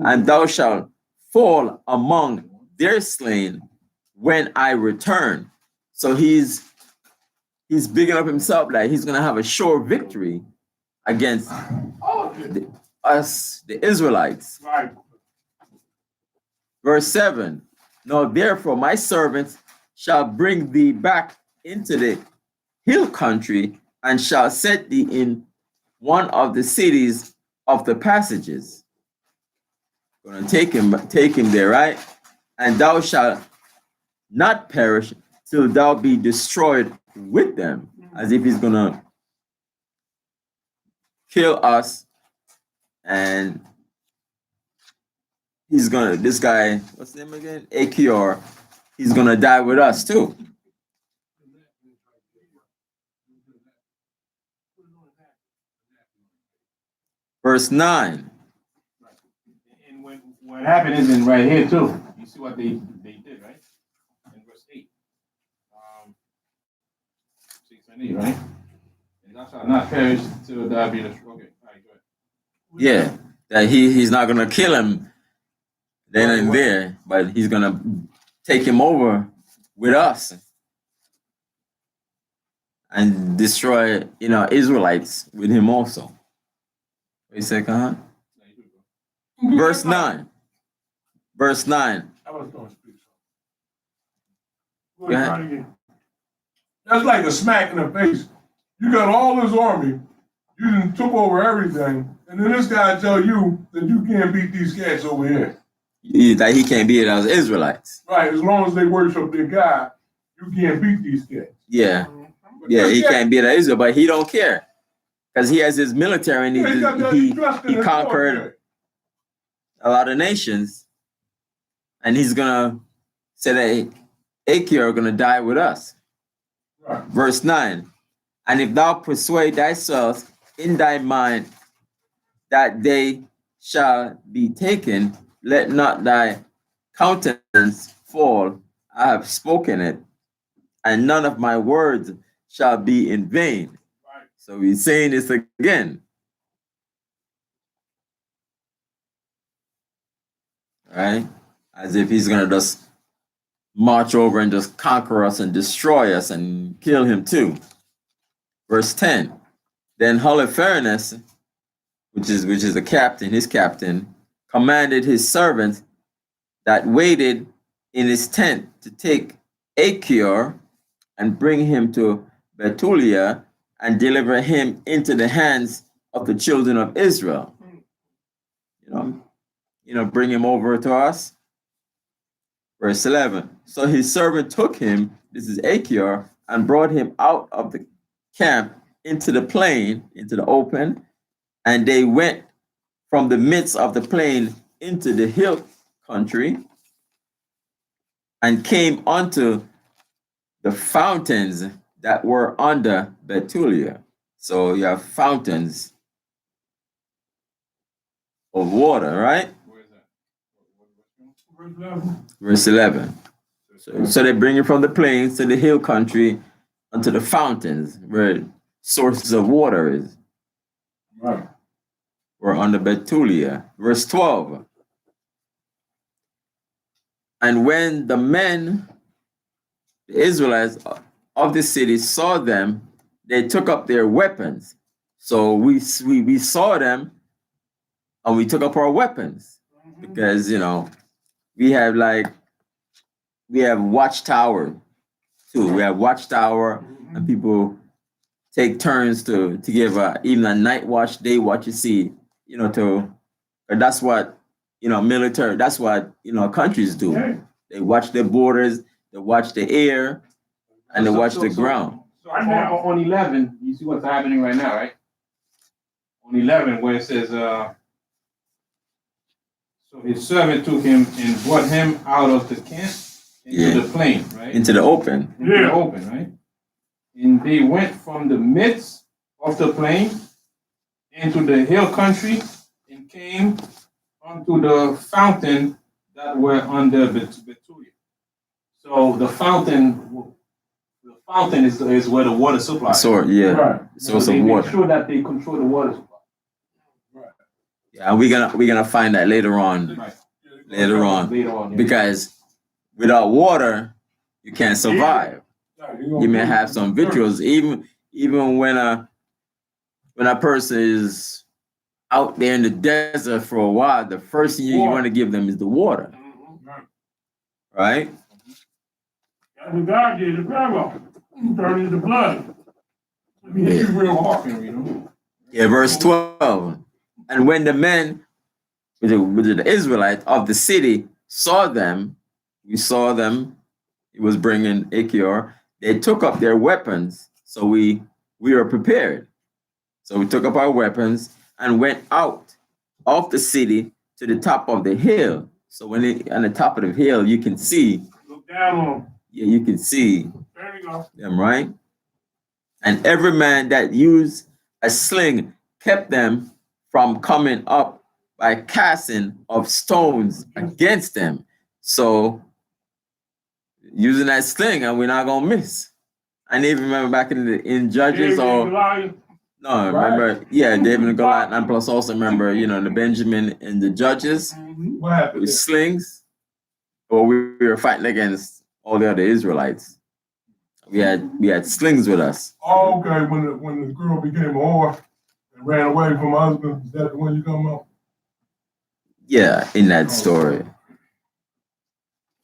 And thou shalt fall among their slain when I return. So he's bigging up himself like he's going to have a sure victory against us, the Israelites. Right. Verse 7, now therefore my servants shall bring thee back into the hill country and shall set thee in one of the cities of the passages. Gonna take him there, right? And thou shalt not perish till thou be destroyed with them, as if he's gonna kill us, and this guy, what's his name again? Achior, he's gonna die with us too. Verse 9. And what happened is in right here too. You see what they did, right? In verse 8. 6 and 8, right? And thou shalt not perish till thou be destroyed. Okay, all right, go ahead. Yeah, that he's not gonna kill him then and there, but he's gonna take him over with us and destroy, Israelites with him also. Wait a second, huh? Verse 9. Verse 9. I was going to speak. Go ahead, try it again. That's like a smack in the face. You got all this army, you done took over everything, and then this guy tell you that you can't beat these cats over here. That he can't beat it as Israelites. Right, as long as they worship their God, you can't beat these cats. Yeah. But Yeah, this he cat- can't beat Israel, but he don't care. Because he has his military and Yeah, he got that- he dressed in he his conquered military. a lot of nations. And he's gonna say that Achior are gonna die with us. Right. Verse 9. And if thou persuade thyself in thy mind that they shall be taken, let not thy countenance fall. I have spoken it, and none of my words shall be in vain. Right. So he's saying this again. Right? As if he's gonna just march over and just conquer us and destroy us and kill him too. Verse 10. Then Holofernes, which is a captain, his captain, commanded his servants that waited in his tent to take Achior and bring him to Bethulia and deliver him into the hands of the children of Israel. Bring him over to us. Verse 11. So his servant took him, this is Achior, and brought him out of the camp into the plain, into the open, and they went from the midst of the plain into the hill country and came unto the fountains that were under Bethulia. So you have fountains of water, right? Where is that? Verse 11. Verse 11. So they bring you from the plains to the hill country unto the fountains where sources of water is. Right. Or under Bethulia. Verse 12. And when the men, the Israelites of the city, saw them, they took up their weapons. So we saw them and we took up our weapons because, we have watchtower too. We have watchtower and people take turns to give even a night watch, day watch, you see, that's what, military, that's what, countries do. Yeah. They watch their borders, they watch the air, and they watch the ground. So on 11, you see what's happening right now, right? On 11, where it says, so his servant took him and brought him out of the camp into the plain, right? Into the open. Into the open, right? And they went from the midst of the plain into the hill country and came unto the fountain that were under Bethulia. So the fountain is where the water supply is. So yeah, Right. source So they of make water. sure that they control the water supply. Yeah, and we're gonna find that later on. Right. Later on, Later on, yeah. because without water, you can't survive. You may have some victuals, even when a person is out there in the desert for a while, the first thing you want to give them is the water, right? That's what God did to Pharaoh. He turned into blood. He's real walking, you know. Yeah, verse 12. And when the men, with the Israelites of the city, saw them, he was bringing Achior, they took up their weapons. So we were prepared. So we took up our weapons and went out of the city to the top of the hill. So on the top of the hill, you can see. Look down on him. Yeah, you can see There you go. them, right? And every man that used a sling kept them from coming up by casting of stones against them. So using that sling, and we're not gonna miss. I didn't even remember back in Judges David and Goliath. no, remember, yeah, David and Goliath, and plus also remember, the Benjamin and the Judges What happened? with slings, or we were fighting against all the other Israelites. We had slings with us. Oh, okay. When the girl became a whore and ran away from her husband, is that the one you talking about? Yeah, in that story.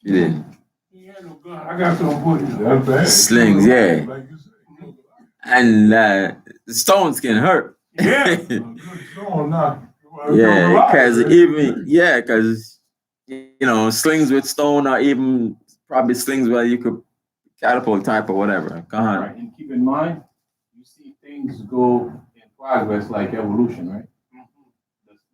She didn't. He had no gun. I got some for you. That's bad. Slings, yeah. Like you said. And the stones can hurt. Yeah. Good stone, nah. Yeah, because slings with stone, or even probably slings where you could catapult type or whatever. Go on. Right, and keep in mind, you see things go in progress like evolution, right?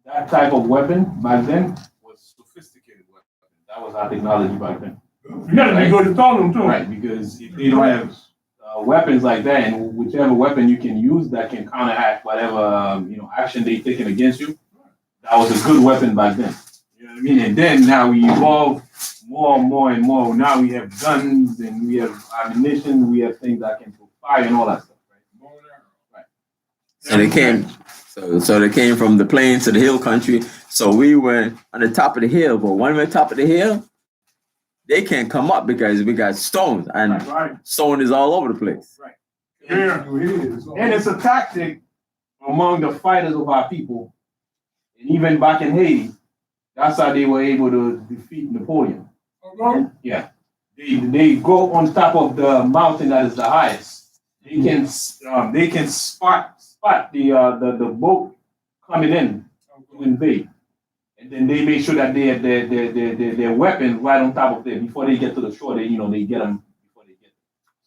That type of weapon back then was sophisticated weapon. That was our technology back then. You gotta be good to throw them too. Right, because if they don't have weapons like that, and whichever weapon you can use that can counteract whatever action they taking against you, that was a good weapon back then. You know what I mean? And then now we evolve more and more and more. Now we have guns and we have ammunition. We have things that can fire and all that stuff. Right. So they came. So they came from the plains to the hill country. So we were on the top of the hill, but when we're on top of the hill, they can't come up because we got stones, and stone is all over the place. Right. Yeah. And it's a tactic among the fighters of our people, and even back in Haiti, that's how they were able to defeat Napoleon. Yeah, they go on top of the mountain that is the highest. They can spot the boat coming in to invade, and then they make sure that they have their weapons right on top of them before they get to the shore. They get them before they get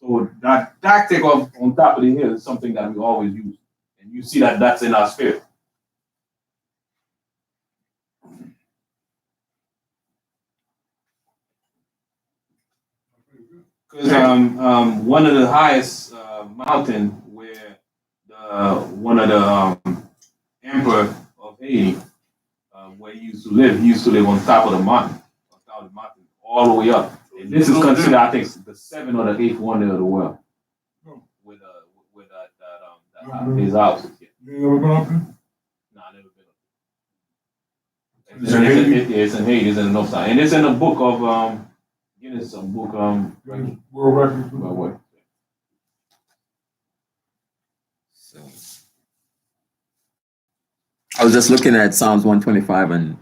there. So that tactic of on top of the hill is something that we always use, and you see that that's in our spirit. Because one of the highest mountain where one of the emperor of Haiti, where he used to live on top of the mountain, all the way up. And this is considered, I think, the 7th or the 8th wonder of the world. With his house. You never been up there? No, I never been up there. It's in Haiti. It's in the north side, and it's in the book of Guinness, some book World record. about what? So I was just looking at Psalms 125 and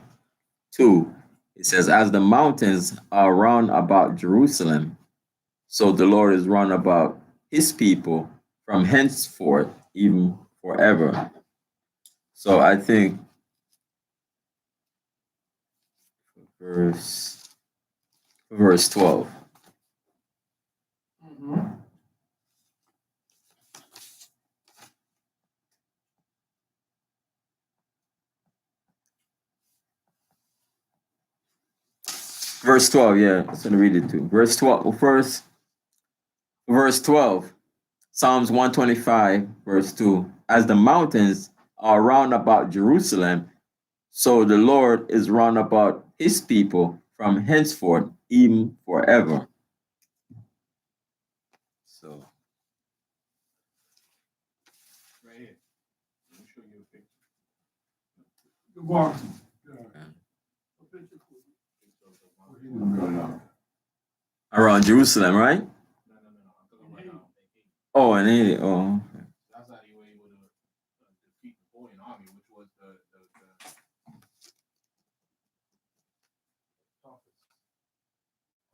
2. It says, "As the mountains are round about Jerusalem, so the Lord is round about his people from henceforth, even forever." So I think verse 12. Verse 12, yeah, I'm going to read it too. Verse 12, well, first, verse 12, Psalms 125, verse 2. "As the mountains are round about Jerusalem, so the Lord is round about his people from henceforth, even forever." So, Right here. Let me show you a picture. The bar. around Jerusalem, right? No. I'm talking about Oh, and Haiti. Oh, okay. that's how they were able to defeat the Napoleon army, which was the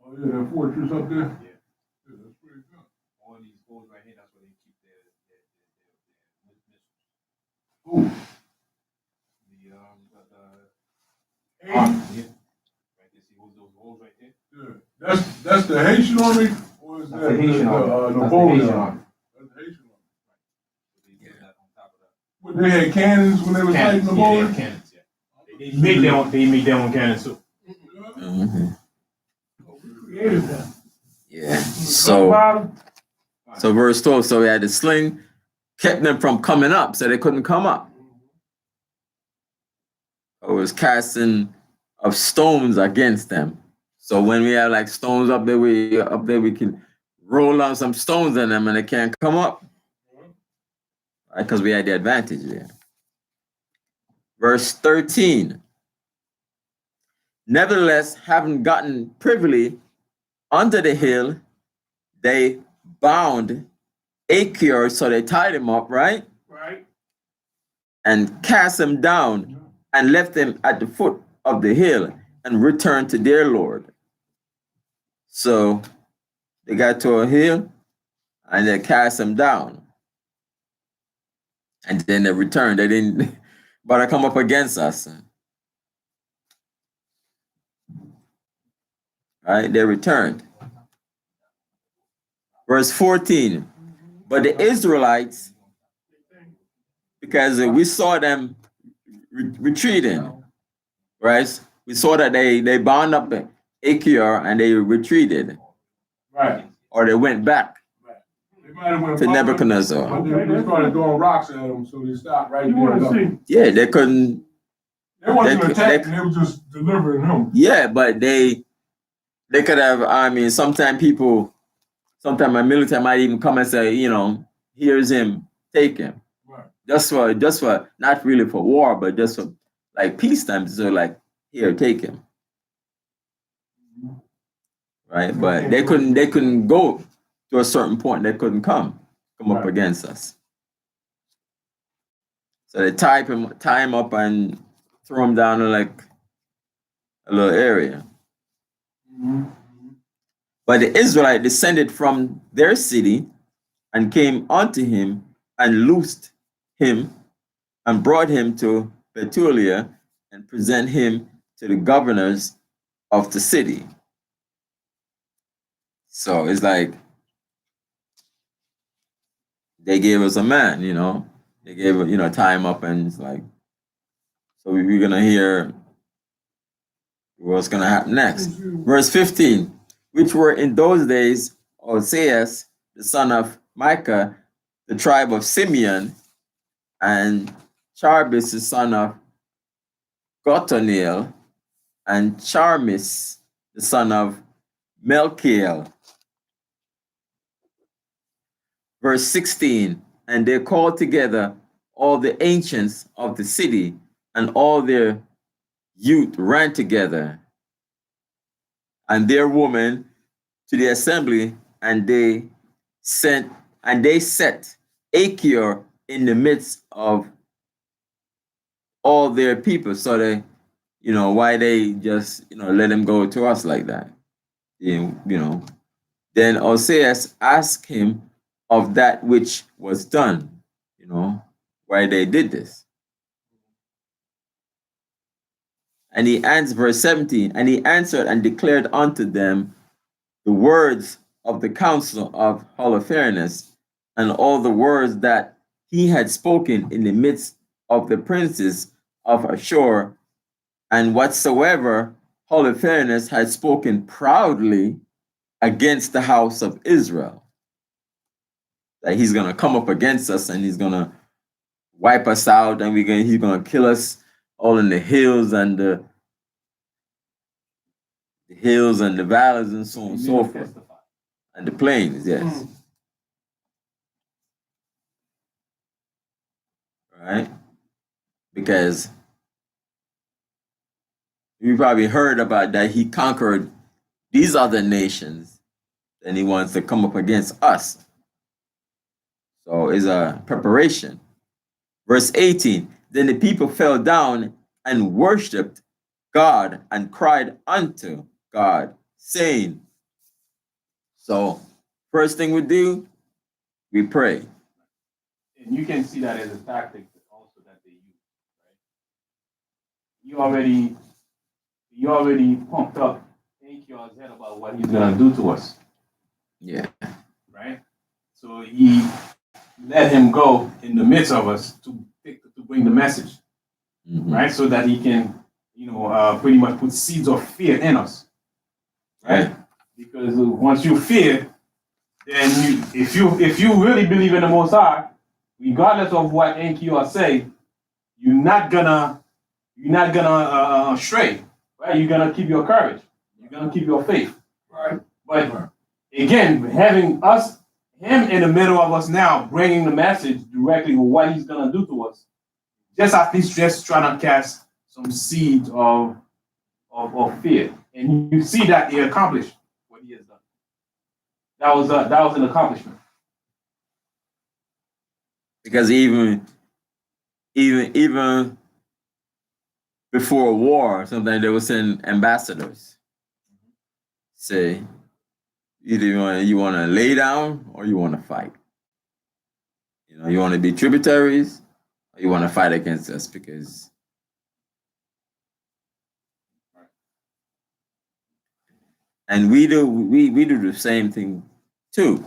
Oh yeah, that fortress up there. Yeah. Yeah, that's pretty good. all these holes right here. That's where they keep their missiles. Ooh. Yeah. Right there. See those holes right there? Yeah. That's the Haitian army, or is That's that the Haitian army. That's the Napoleon Haitian army? army. That's the Haitian army. They put that on top of that. But they had cannons when they was fighting Cannons, Napoleon. yeah, they had cannons, yeah. They make their own cannons too. Mhm. Created that. Yeah. So verse 12, so we had the sling, kept them from coming up, so they couldn't come up. was casting of stones against them. So when we have like stones up there, we can roll on some stones on them and they can't come up. Right? Because we had the advantage there. Verse 13. Nevertheless, having gotten privily under the hill, they bound Achior, so they tied him up, right? Right. And cast him down and left him at the foot of the hill and returned to their Lord. So they got to a hill and they cast him down. And then they returned. They didn't but come up against us. Right? They returned. Verse 14. But the Israelites, because we saw them retreating, right? We saw that they bound up Achior and they retreated. Right. Or they went back They might have went to forward, Nebuchadnezzar. but they started throwing rocks at them, so they stopped right You want to there. see? Yeah, they couldn't. They wasn't They- attacking, they were just delivering him. Yeah, but they could have. I mean, sometimes my military might even come and say, here's him, take him. Right. Just for not really for war, but just for like peacetime. So like, here, take him. Right, but they couldn't go to a certain point. They couldn't come up against us. So they tie him up and throw him down in like a little area. But the Israelites descended from their city and came unto him and loosed him and brought him to Bethulia and present him to the governors of the city. So it's like they gave us a man, They gave, tie him up and it's like, so we're going to hear what's going to happen next. Verse 15, which were in those days Oseas, the son of Micah, the tribe of Simeon, and Charbis, the son of Gotoniel, and Charmis, the son of Melchiel. Verse 16, and they called together all the ancients of the city, and all their youth ran together, and their women to the assembly, and they set Achior in the midst of all their people. So they, why they just, let him go to us like that? Then Oseas asked him of that which was done, why they did this. And he answered, verse 17, and he answered and declared unto them the words of the counsel of Holofernes, and all the words that he had spoken in the midst of the princes of Ashur, and whatsoever Holofernes had spoken proudly against the house of Israel. That he's going to come up against us and he's going to wipe us out and he's going to kill us all in the hills and the valleys and so on and so forth. And the plains, yes. Right? Because you probably heard about that he conquered these other nations and he wants to come up against us. So it's a preparation. Verse 18, then the people fell down and worshiped God and cried unto God, saying, so first thing we do, we pray. And you can see that as a tactic also that they use, right? You already pumped up Achior's head about what he's gonna do to us. Yeah. Right? So he let him go in the midst of us to bring the message, right? So that he can, pretty much put seeds of fear in us, right? Because once you fear, then if you really believe in the Most High, regardless of what Achior say, you're not gonna you're not gonna stray, right? You're gonna keep your courage. You're gonna keep your faith. Right. But again, having him in the middle of us now, bringing the message directly with what he's gonna do to us, just at least just trying to cast some seeds of fear, and you see that he accomplished what he has done. That was an accomplishment. Because even before war, sometimes they would send ambassadors. Say, either you want to lay down or you want to fight. You want to be tributaries or you want to fight against us because. And we do the same thing too.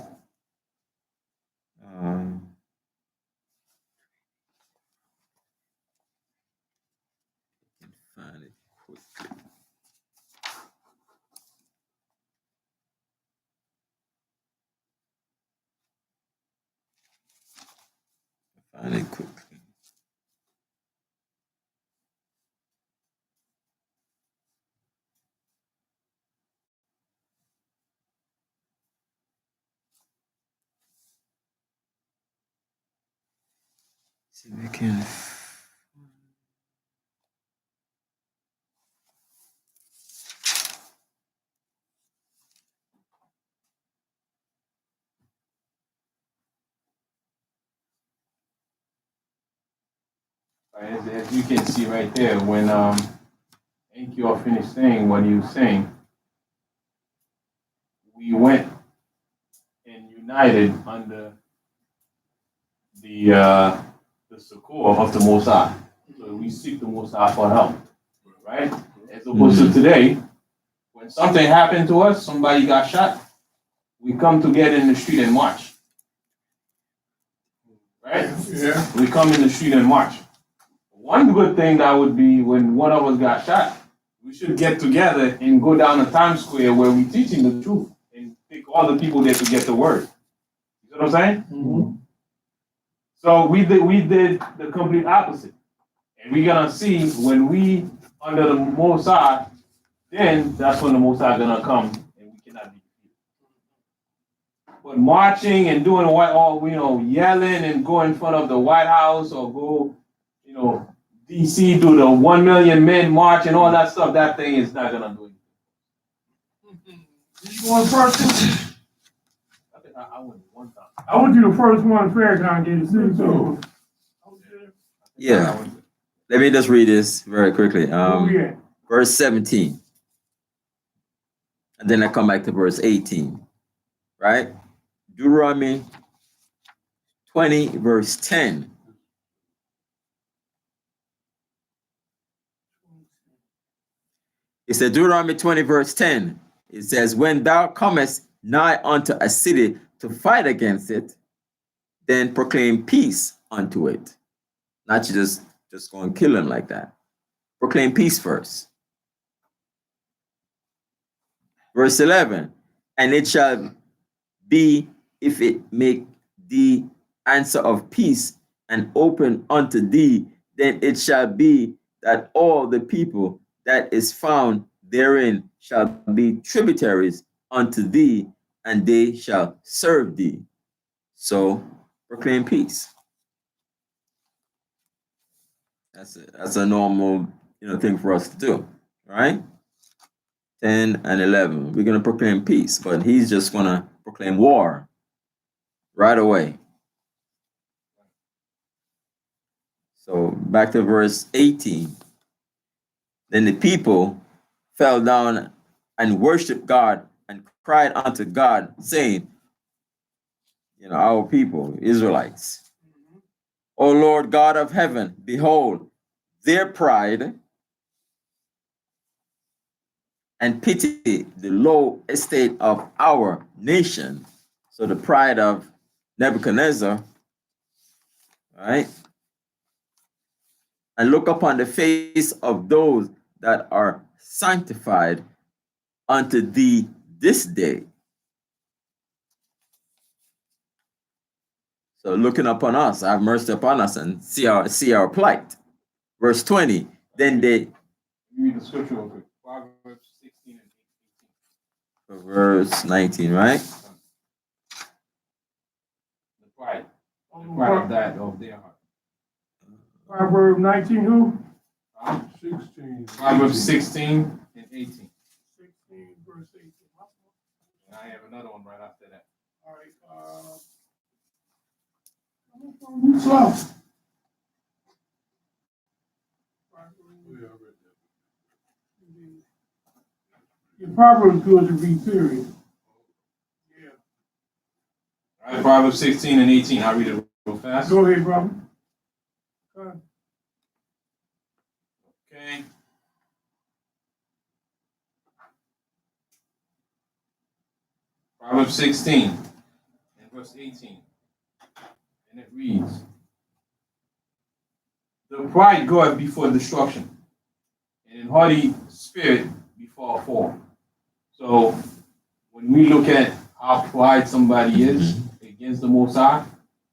Find it quickly. Find it quickly. See if we can. As you can see right there, when Ankior finished saying what he was saying, we went and united under the succor of the Most High. So we seek the Most High for help, right? As opposed to today, when something happened to us, somebody got shot, we come together in the street and march, right? Yeah. We come in the street and march. One good thing that would be when one of us got shot, we should get together and go down to Times Square where we're teaching the truth and pick all the people there to get the word. You know what I'm saying? Mm-hmm. So we did the complete opposite. And we're gonna see when we under the Most High, then that's when the Most High gonna come and we cannot be defeated. But marching and doing yelling and go in front of the White House or go, DC do the 1 million men march and all that stuff, that thing is not gonna do anything. Did you want first one? I think I went one time. I went to the first one, Fairground gave the city too. Yeah. Let me just read this very quickly. Verse 17. And then I come back to verse 18. Right? Deuteronomy 20, verse 10. It said Deuteronomy 20, verse 10. It says, when thou comest nigh unto a city to fight against it, then proclaim peace unto it. Not just go and kill him like that. Proclaim peace first. Verse 11, and it shall be, if it make thee answer of peace and open unto thee, then it shall be that all the people that is found therein shall be tributaries unto thee, and they shall serve thee. So proclaim peace. That's a normal thing for us to do, right? 10 and 11. We're gonna proclaim peace, but he's just gonna proclaim war right away. So back to verse 18. Then the people fell down and worshiped God and cried unto God, saying, our people, Israelites, O Lord God of heaven, behold their pride, and pity the low estate of our nation. So the pride of Nebuchadnezzar, right? And look upon the face of those that are sanctified unto thee this day. So looking upon us, have mercy upon us and see our plight. Verse 20, Then they, Read the scripture real quick. Proverbs 16 and 18. verse 19, right? The pride. The pride of that of their heart. Proverbs 19 who? 16. Proverbs 16 and 18. 16 verse 18. And I have another one right after that. All right. Slow. Your Proverbs good to read, period. Yeah. All right, Proverbs 16 and 18. I'll read it real fast. Go ahead, brother. Go ahead. Okay. Proverbs 16 and verse 18. And it reads, the pride goeth before destruction, and an haughty spirit before a fall. So when we look at how pride somebody is against the Most High,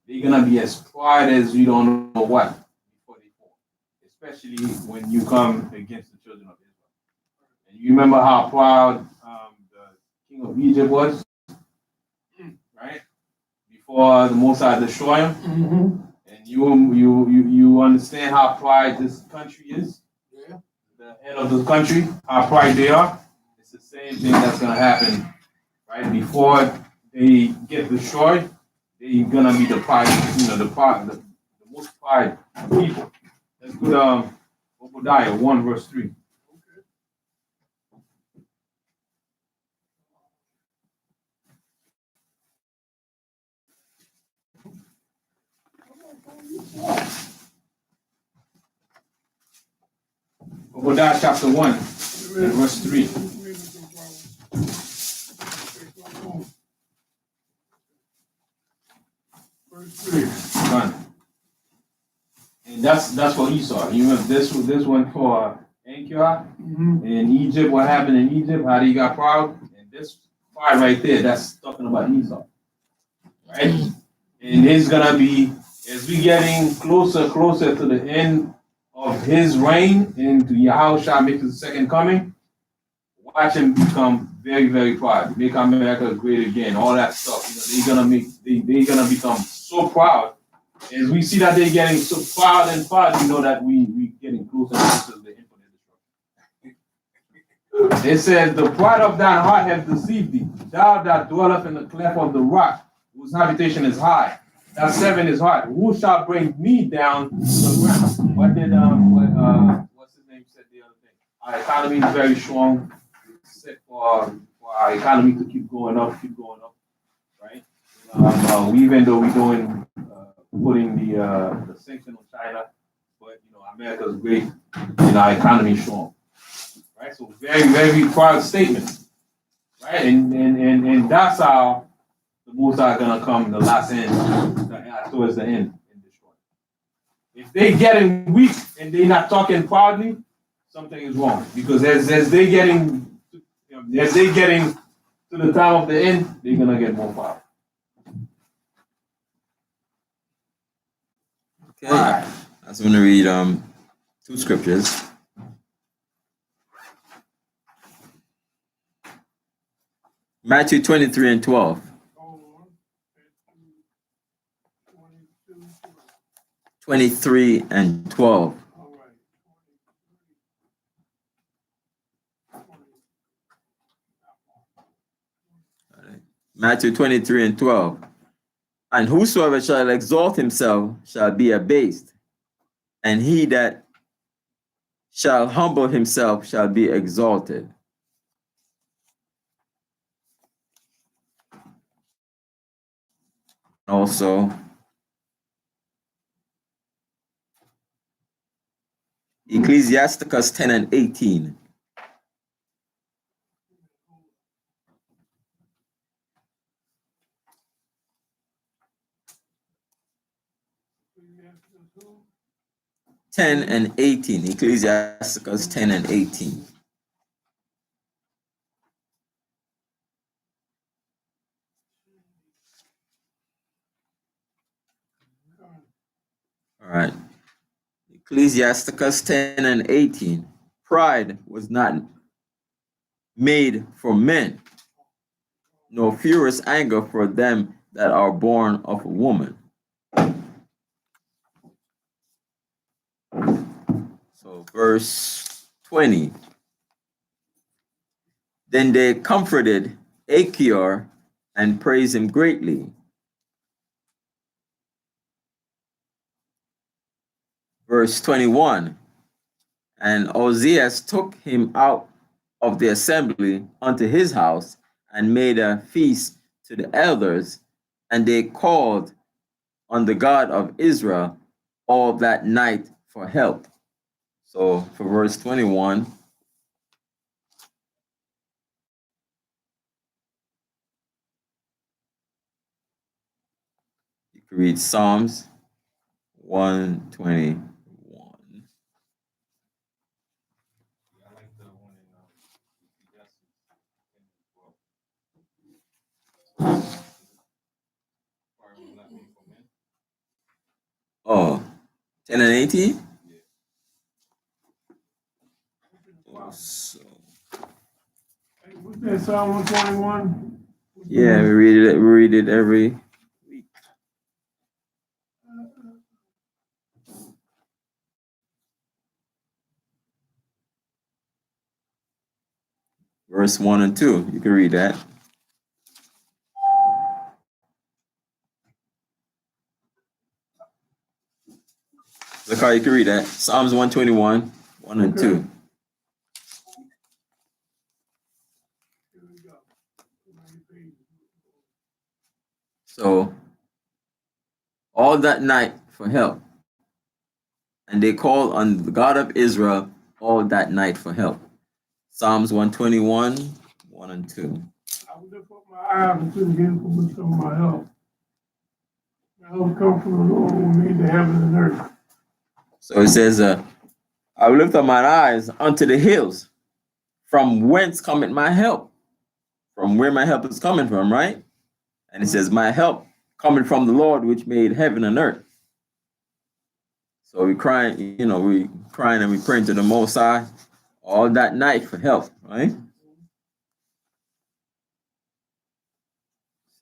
they're gonna be as pride as you don't know what before they fall. Especially when you come against the children of Israel. And you remember how proud the king of Egypt was, right? Before the Most High destroy him. Mm-hmm. And you understand how pride this country is. Yeah. The head of the country, how pride they are. It's the same thing that's gonna happen, right? Before they get destroyed, they're gonna be the pride, the most pride people. Let's go to Obadiah 1 verse 3. Obadiah chapter 1 and verse 3. Verse 3. Done. And that's for Esau. You remember this one for Antioch in Egypt. What happened in Egypt? How they got proud? And this pride right there, that's talking about Esau, right? And it's gonna be as we getting closer to the end of his reign into Yahushua makes his second coming. Watch him become very, very proud. Make America great again. All that stuff. You know, they're gonna become so proud. As we see that they're getting so proud and proud, you know that we getting closer and closer to the end of the destruction. It says, the pride of thine heart hath deceived thee. Thou that dwelleth in the cleft of the rock, whose habitation is high. That 7 is hard. Who shall bring me down to the ground? What did what's his name said the other thing? Our economy is very strong. It's set for our economy to keep going up, right? Even though we're doing putting the sanction on China, but America is great and our economy is strong, right? So very, very proud statement, right? And that's how the Most are gonna come the last end, towards the end and destroy. If they getting weak and they not talking proudly, something is wrong. Because as they getting to the time of the end, they're gonna get more power. Okay. I just want to read 2 scriptures. Matthew 23 and 12. 23 and 12. Matthew 23 and 12. And whosoever shall exalt himself shall be abased, and he that shall humble himself shall be exalted. Also, Ecclesiasticus 10 and 18. Ecclesiasticus 10 and 18. All right. Ecclesiasticus 10 and 18. Pride was not made for men, nor furious anger for them that are born of a woman. So verse 20. Then they comforted Achior and praised him greatly. Verse 21. And Ozias took him out of the assembly unto his house and made a feast to the elders, and they called on the God of Israel all that night for help. So for verse 21, you can read Psalms 121. I like the one in Oh, 10 and 18? So, Hey, what's that, Psalm 121? yeah, we read it every week. Verse 1 and 2, you can read that. Look how you can read that. Psalms 121, 1 and 2. Here we go. So, all that night for help. And they called on the God of Israel all that night for help. Psalms 121, 1 and 2. I would lift up my eyes unto the hills from which come my help. My help comes from the Lord who made the heaven and earth. So it says, I will lift up mine eyes unto the hills, from whence cometh my help? From where my help is coming from, right? And it says, my help coming from the Lord which made heaven and earth. So we crying, we crying and we praying to the Most High all that night for help, right?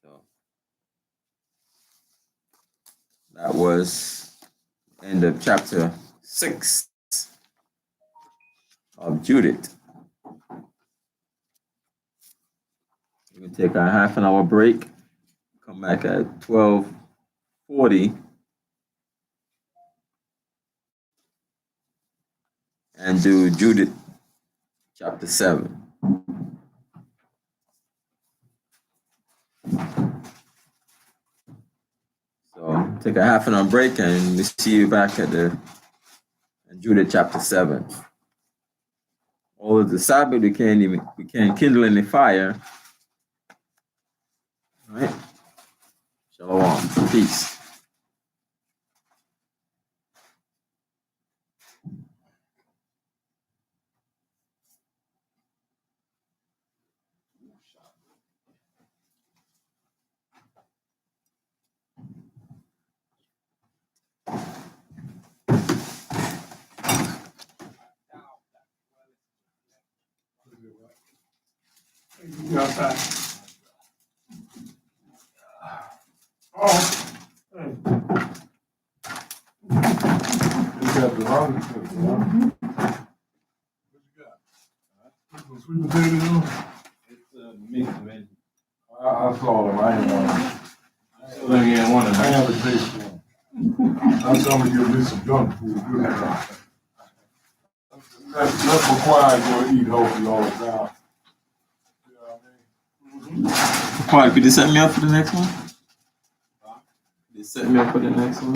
So that was end of chapter 6 of Judith. We can take a half an hour break, come back at 12:40, and do Judith chapter 7. So take a half an hour break and we see you back at Judith chapter 7. All of the Sabbath we can't kindle any fire. All right. Shalom. Peace. You outside. Oh, hey. You got the wrong stuff, huh? What you got? Some sweet potatoes? It's mixed, man. I saw them. I ain't want I still don't get one of I them. have a taste for them. I'm coming to give me some junk food. Good enough. That's required to eat healthy all the time. You know what I mean? Quiet, could you set me up for the next one? Could you set me up for the next one?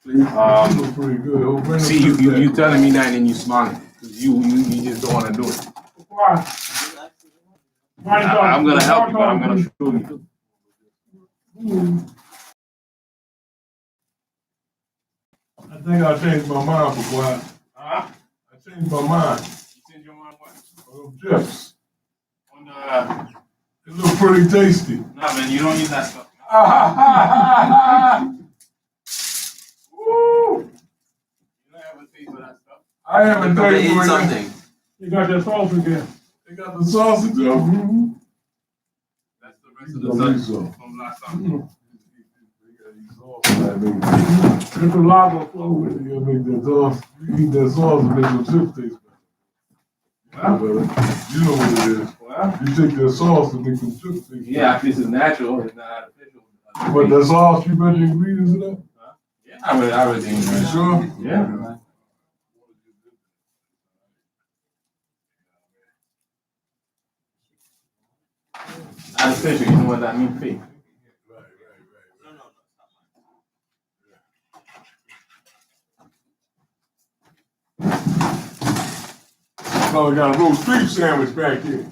Please. You look pretty good. See, you telling me that and you smiling. Cause you just don't want to do it. Why? I'm gonna help you, but I'm gonna show you. I think I changed my mind for quiet. Huh? I changed my mind. You change your mind what? On them chips. On the It look pretty tasty. nah, man, you don't eat that stuff. Woo! I haven't Come and tasted eat it. something. You got that sauce again. They got the sausage too. Mm-hmm. That's the rest of the sauce from last time. There's a lava flow with it. You gotta make that sauce. You eat that sauce and make your chips taste better. You know what it is. Well, You take that sauce and make them chips taste better. yeah, if this is natural, it's not artificial. But that sauce, you put the ingredients in that? Yeah, I would think. You sure? Yeah. Artificial, you know what that means? Fake. Oh, we got a roast beef sandwich back here.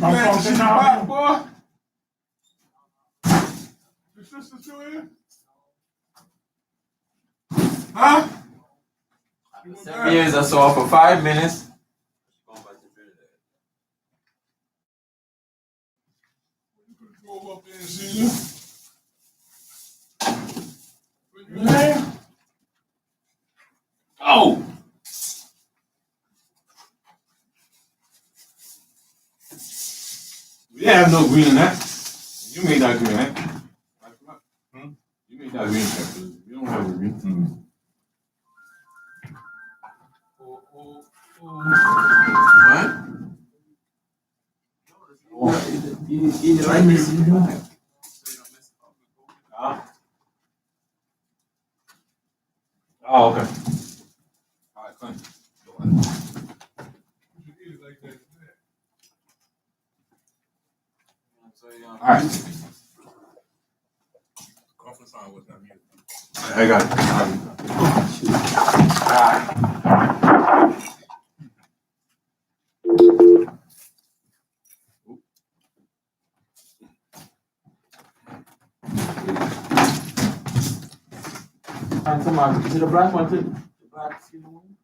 I'm Man, talking she's now. hot, boy. Your sister still here? Huh? 7 years or so for 5 minutes. Go up there and see you. You there? Oh! We have no green in that. You made that green, right? You made that green pepper. You don't have a green. What? Eat it like this. Oh, okay. All right, fine. All right. Conference line was not muted. I got it. And come on, is it a black one too? The black skin one?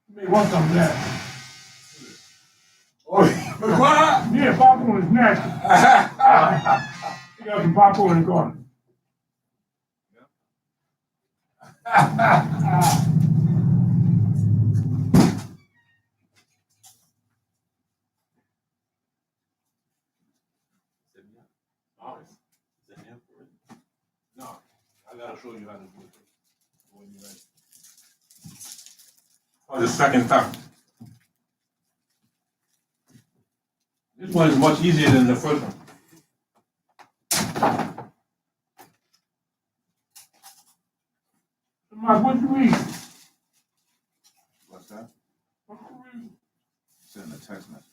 You may want some of that. Oh, what? Yeah, popcorn is nasty. You got some popcorn in the corner. No, I gotta show you how to do it when you're ready. For the second time. This one is much easier than the first one. So, Mike, what you eat? What's that? What you eat? Send a text message.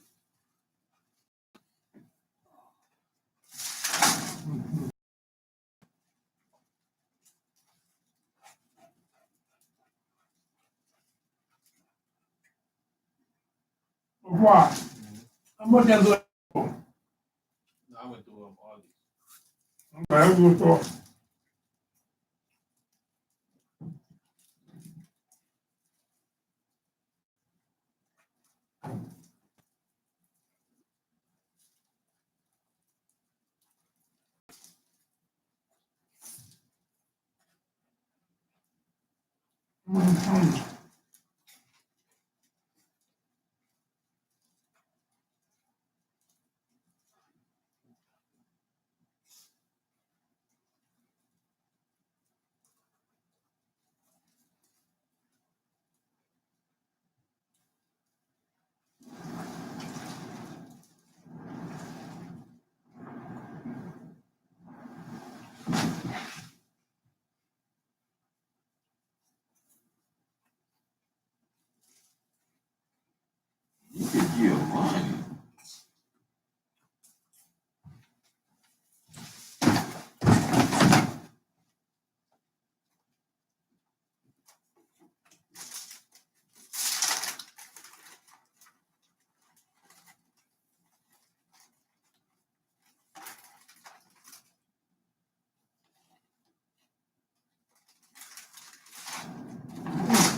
Why? How much that look? No, I went through all these. Okay, I'm gonna talk.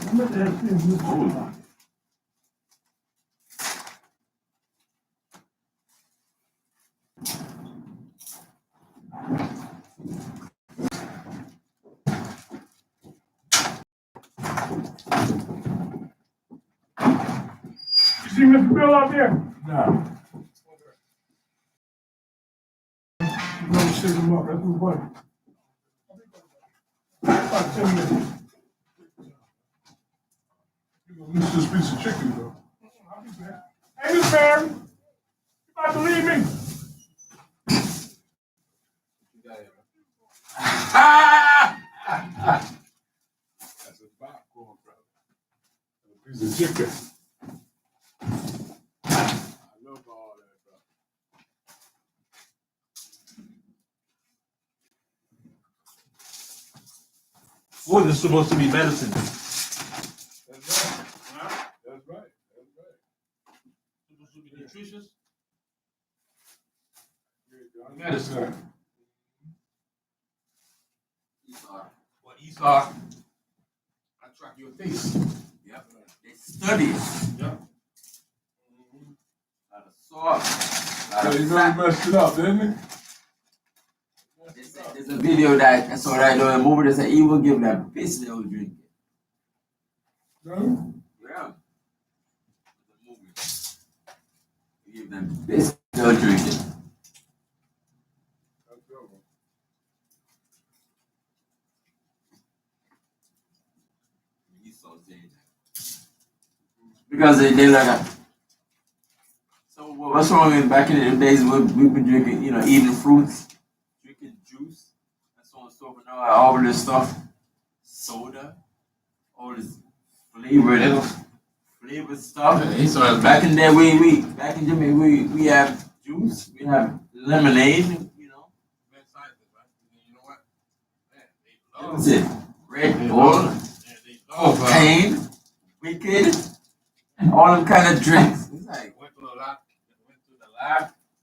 Let me ask this, Mr. You see Mr. Bill out there? Nah. You gonna shake him up, that's my buddy. About 10 minutes. You gonna miss this piece of chicken, though. I'll be back. Hey, Miss Mary, you about to leave me? That's a popcorn, brother. A piece of chicken. I love all that, brother. Food is supposed to be medicine. That's right. That's right. That's right. Supposed to be nutritious. Medicine. What Esau attract your taste. Yep. They study it. Yep. A lot of salt. A lot So of you fat. really messed it up, didn't you? There's a video that I saw right now in a movie that said he will give them piss they will drink it. No? Yeah. The movie. He give them piss they'll drink it. That's over. He's so dangerous. Because they like a, so what's wrong is back in the days we've been drinking, eating fruits, drinking juice, and so on and so forth. Now all this stuff, soda, all this flavored stuff. Yeah, Esau is Back in there, back in Jimmy, we have juice, we have lemonade, Man, scientists, right? You know what? Man, they love That's it. Red They Bull, love- they love, cocaine, wicked, all them kind of drinks. It's like, went to the lab.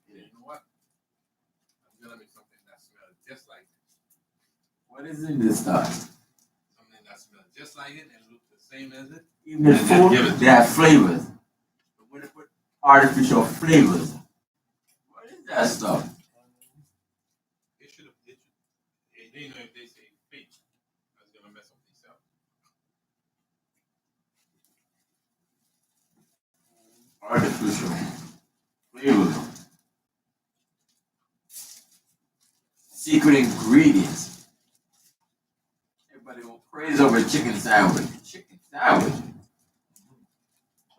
Yeah, you know what? I'm gonna make something that smells just like it. what is in this stuff? Something that smells just like it and looks the same as it. Even the And then give food, it they have flavors. But when they put artificial flavors, what is that stuff? They should have. They know if they say fake, that's gonna mess up themselves. Artificial flavors. Secret ingredients. Everybody go crazy over chicken sandwich. Chicken sandwich.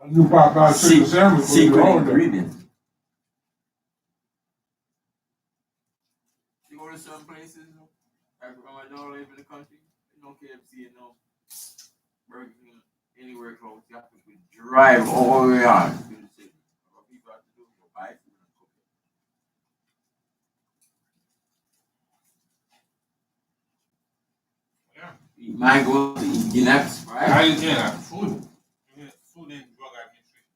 I knew Popeye chicken sandwich was Secret all day. ingredients. You go to some places, like my daughter live in the country, no KFC and no Burger King, anywhere close. You have to drive all the way on to the city. What people have to do is go buy food and cook it. Yeah. Eat mangoes, eat guineas, right? I didn't get that. Food. Food and drug administration.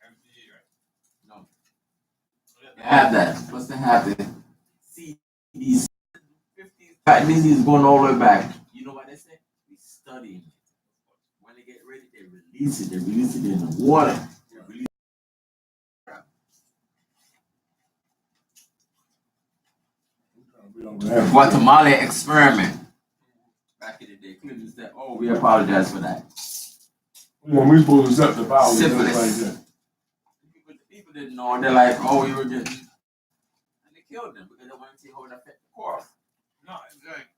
FDA, right? No. They have that. Plus they have the CDC. 50s disease going all the way back. You know what they say? We study it. When they get ready, they release it. They release it in the water. They release it. Guatemala experiment. Back in the day, Clinton said, "Oh, we apologize for that." When we supposed to set the violence Syphilis. like that. People didn't know. They're like, "Oh, you were just," and they killed them because they wanted to see how it affect the corps. No, it's like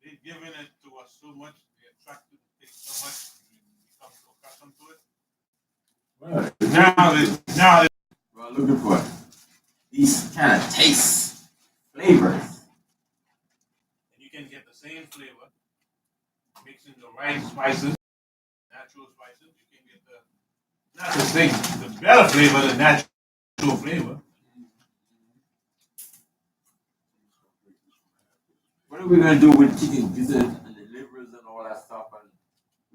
they're giving it to us so much, they attract it, take so much, we become so accustomed to it. Right. Now they We're looking for these kind of tastes, flavors. and you can get the same flavor, mixing the right spices, natural spices. You can get not the same, the better flavor, the natural flavor. What are we gonna do with chicken gizzard and the livers and all that stuff? And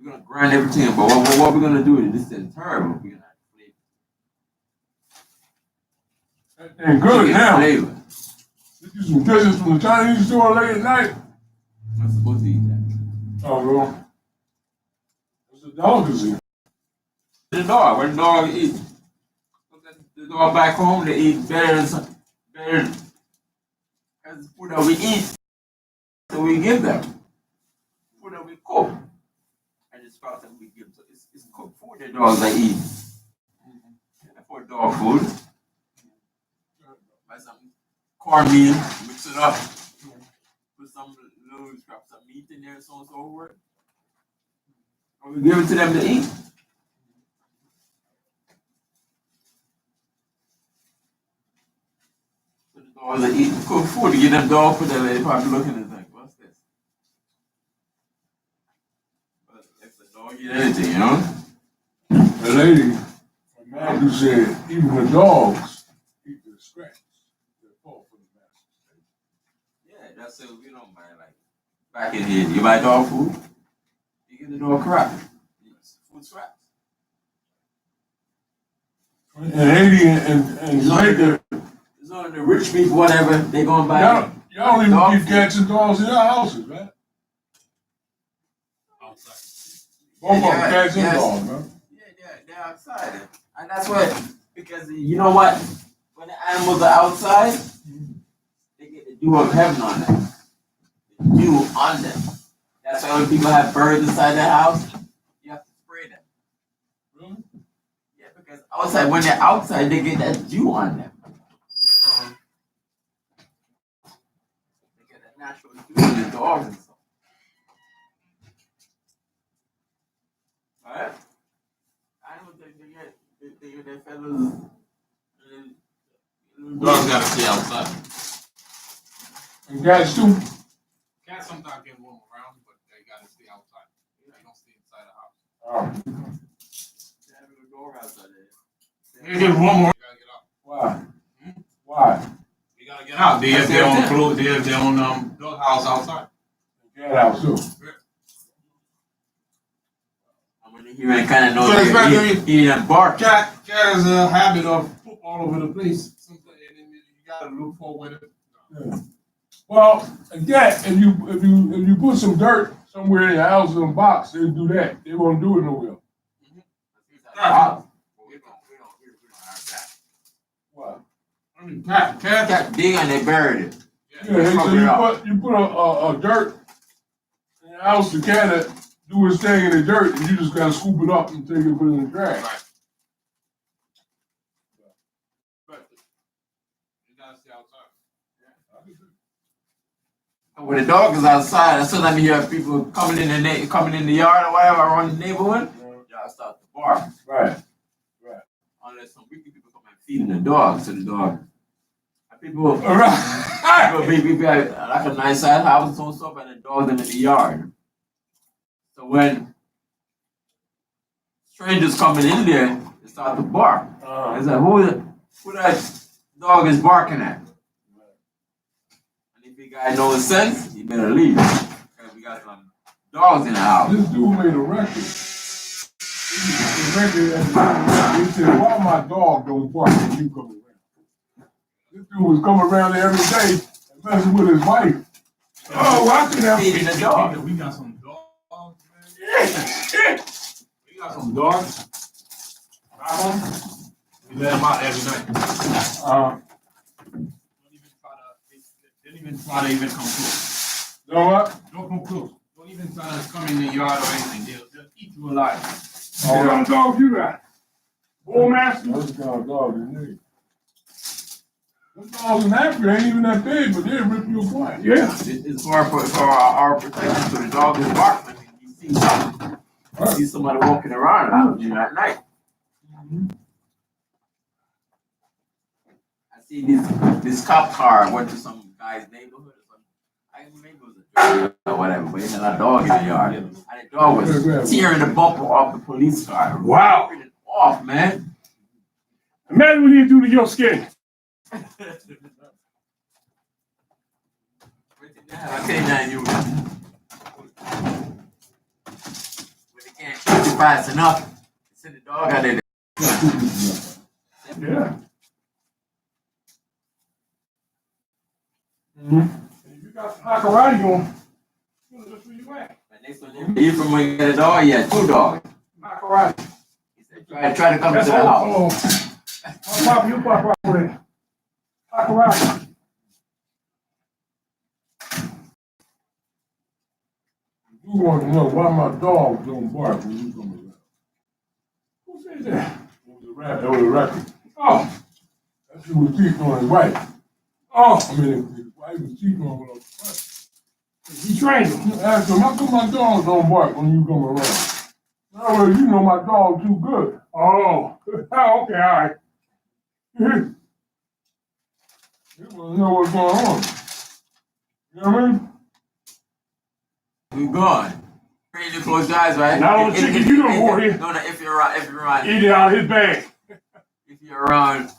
we're gonna grind everything, but what are we gonna do with it? This is terrible. We're gonna have flavor. And good Chicken now. flavor. Get you some dishes from the Chinese store late at night. I'm supposed to eat that. Oh, well. What's the dog is eating? The dog, when the dog eat, the dog back home, they eat better than the food that we eat. So we give them food that we cook, and the scraps that we give. So it's cooked food the dogs they eat. For dog food, buy some cornmeal, mix it up, put some little scraps of meat in there, so on and so forth. And we give it to them to eat. So the dogs that eat cooked food, you give them dog food, they're probably looking and think, what's this? But if the dog eat anything, you know? The lady from Matthew said, even the dogs eat the scraps. They fall for the master. Yeah, that's it. We don't mind like back in here. You buy dog food, you give the dog crap. Food scraps. In Haiti and Jamaica, It's only the rich people, whatever, they gonna buy. y'all don't even dog keep food. cats and dogs in your houses, man. Outside. Both of them, Yeah, cats and yes. dogs, man. Yeah, they're outside. And that's what, because you know what? When the animals are outside, they get the dew of heaven on them. The dew on them. That's why when people have birds inside their house, you have to spray them. Really? Yeah, because outside, when they're outside, they get that dew on them. They get that natural dew in the dogs and stuff. Alright? I don't think they get their fellas. Dogs gotta stay outside. And cats too. Cats sometimes get roam around, but they gotta stay outside. They don't stay inside the house. Oh, They have a dog outside there. They get roam around. They gotta get out. why? Why? They gotta get out. They have their own clothes. They have their own dog house outside. Cat house too. And when they hear any kind of So it's back noise, he done bark. Cat has a habit of poop all over the place. Sometimes, and then you gotta look for with it. Yeah. Well, again, if you put some dirt somewhere in your house in a box, they'll do that. They won't do it nowhere. We don't have that. Why? I mean, cats. Cat dig and they buried it. Yeah, so you put a dirt in your house, the cat do his thing in the dirt, and you just gotta scoop it up and take it and put it in the trash. Right. But you gotta stay outside. And when the dog is outside, and sometimes you hear people coming in the yard or whatever around the neighborhood, y'all start to bark. Right. Unless some wicked people come and feeding the dog to the dog. And people All right. people like a nice side house and stuff, and the dog them in the yard. So when strangers coming in there, they start to bark. It's like, who that dog is barking at? And if you guy knows sense, you better leave. Because we got some dogs in the house. This dude made a record. He said, why my dog don't bark when you come around? This dude was coming around there every day and messing with his wife. Oh, watching that. Feeding the dog. We got some dogs, man. We got some dogs. At home. We let them out every night. Don't even try to even come close. You know what? Don't come close. Don't even try to come in the yard or anything. They'll eat you alive. What kind of dog you got? Bullmaster? That's the kind of dog you need. Those dogs in Africa ain't even that big, but they'll rip you apart. Yeah. It's for our protection. So the dog is barking. You see something. You see somebody walking around out there at night. I see this cop car went to some guy's neighborhood or something. I think maybe it was a drug or whatever, but he had a dog in the yard. And the dog was tearing the bumper off the police car. Wow. Ripping it off, man. Imagine what you do to your skin. I can't deny you. When they can't shoot you fast enough, send the dog out there. Yeah. If you got some hot karate going, that's where you at. Next one, even when you get a dog, you had two dogs. right. Try to come to That's the house. all. Pop, you pop right there. Pop around. You want to know why my dogs don't bark when you come around? Who said that? It was a rabbit. That was a rabbit. Oh, That's who was cheating on his wife. oh, I mean, his wife was cheating on with his wife. he trained him. Ask him, how come my dogs don't bark when you come around? No, well, you know my dog too good. Oh, okay, all right. You want to know what's going on. You know what I mean? We gone. Ready to close your eyes, right? Not on the chicken, you don't want it. No, if you're around, Eat it out of his bag. if you're around,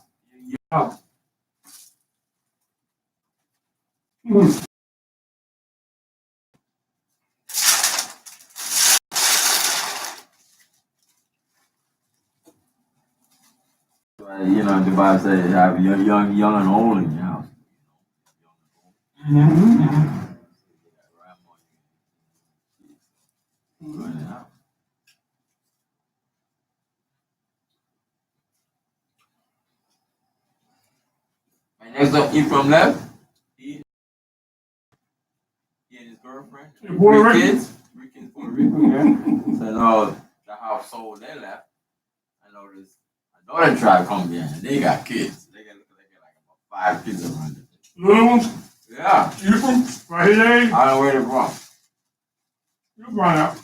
you know, the Bible says you have young and old in your house. My next up, Ephraim left. He and his girlfriend. Puerto Three Rican? kids. Puerto Rico, yeah. So no, the household they left. I noticed another tribe come here and they got kids. They got like about 5 kids around it. Little ones? Yeah. You from? Right his age? I don't know where they're from. You run out.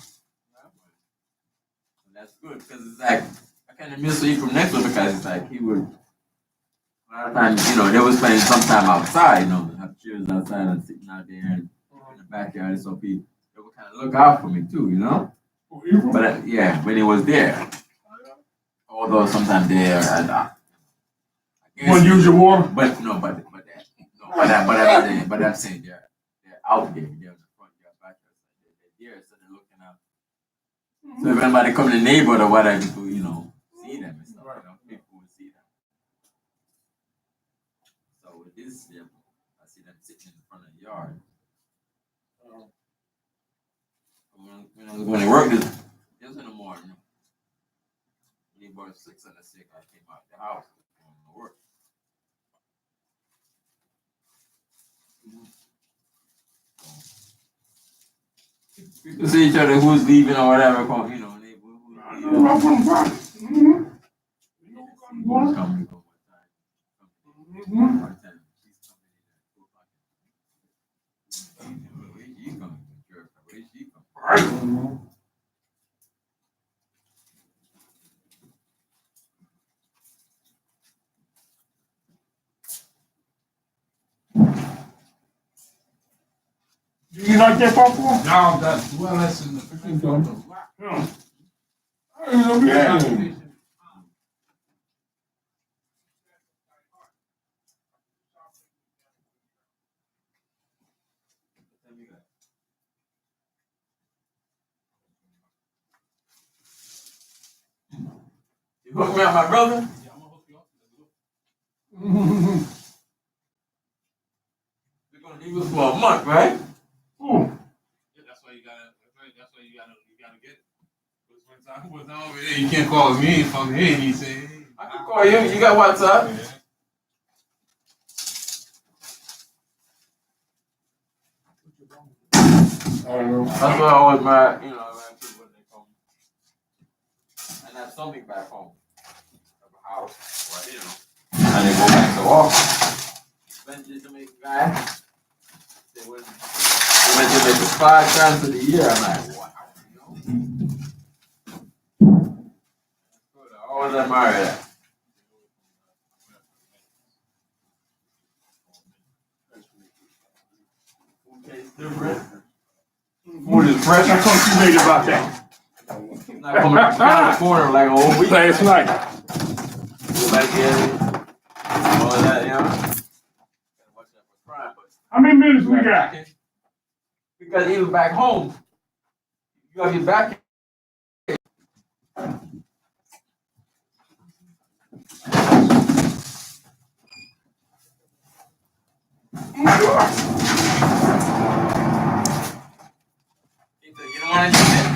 And that's good because it's like I kind of miss Ephraim next one because it's like he would. A lot of times, you know, they was spending some time outside, you know, have chairs outside and sitting out there in the backyard. So people, they would kind of look out for me too, you know. But yeah, when he was there, although sometimes they are, Want to use your water? but no, but I'm saying they're out there, they're in the front, they're back there, so they're looking out. So if anybody come in the neighborhood or whatever, people, you know, see them and stuff, you know, people will see them. So with this, yeah, I see them sitting in front of the yard. When they work this in the morning, when they bought 6 and 6, I came out the house going to work. People see each other who's leaving or whatever, you know, and they who's leaving. I'm from the Who's coming, go one time. One time. She's coming in. Where's she coming? Where's she coming? Do you like that popcorn? Now that's well less than the 15 Yeah. I ain't know we had any. You hook me up, my brother? Yeah, I'm gonna hook you up. You're gonna leave us for a month, right? Ooh. Yeah, that's why you gotta get it. What's on over there? You can't call me from here and you say, hey. I can call you. You got WhatsApp? Yeah. That's what I always my, you know, when people when they come. And that's something back home. Have a house, or, you know. And they go back to walk. Went to Jamaica, guy. They went to Jamaica 5 times of the year. I'm like, wow, you know. Good. I always admire that. Food tastes different. Food is fresh. I thought you made about that. Not coming around the corner like a whole week. Last night. Like, all of that, you know. Watch out for crime, but How many minutes we got? because even back home, you have your back. You don't want to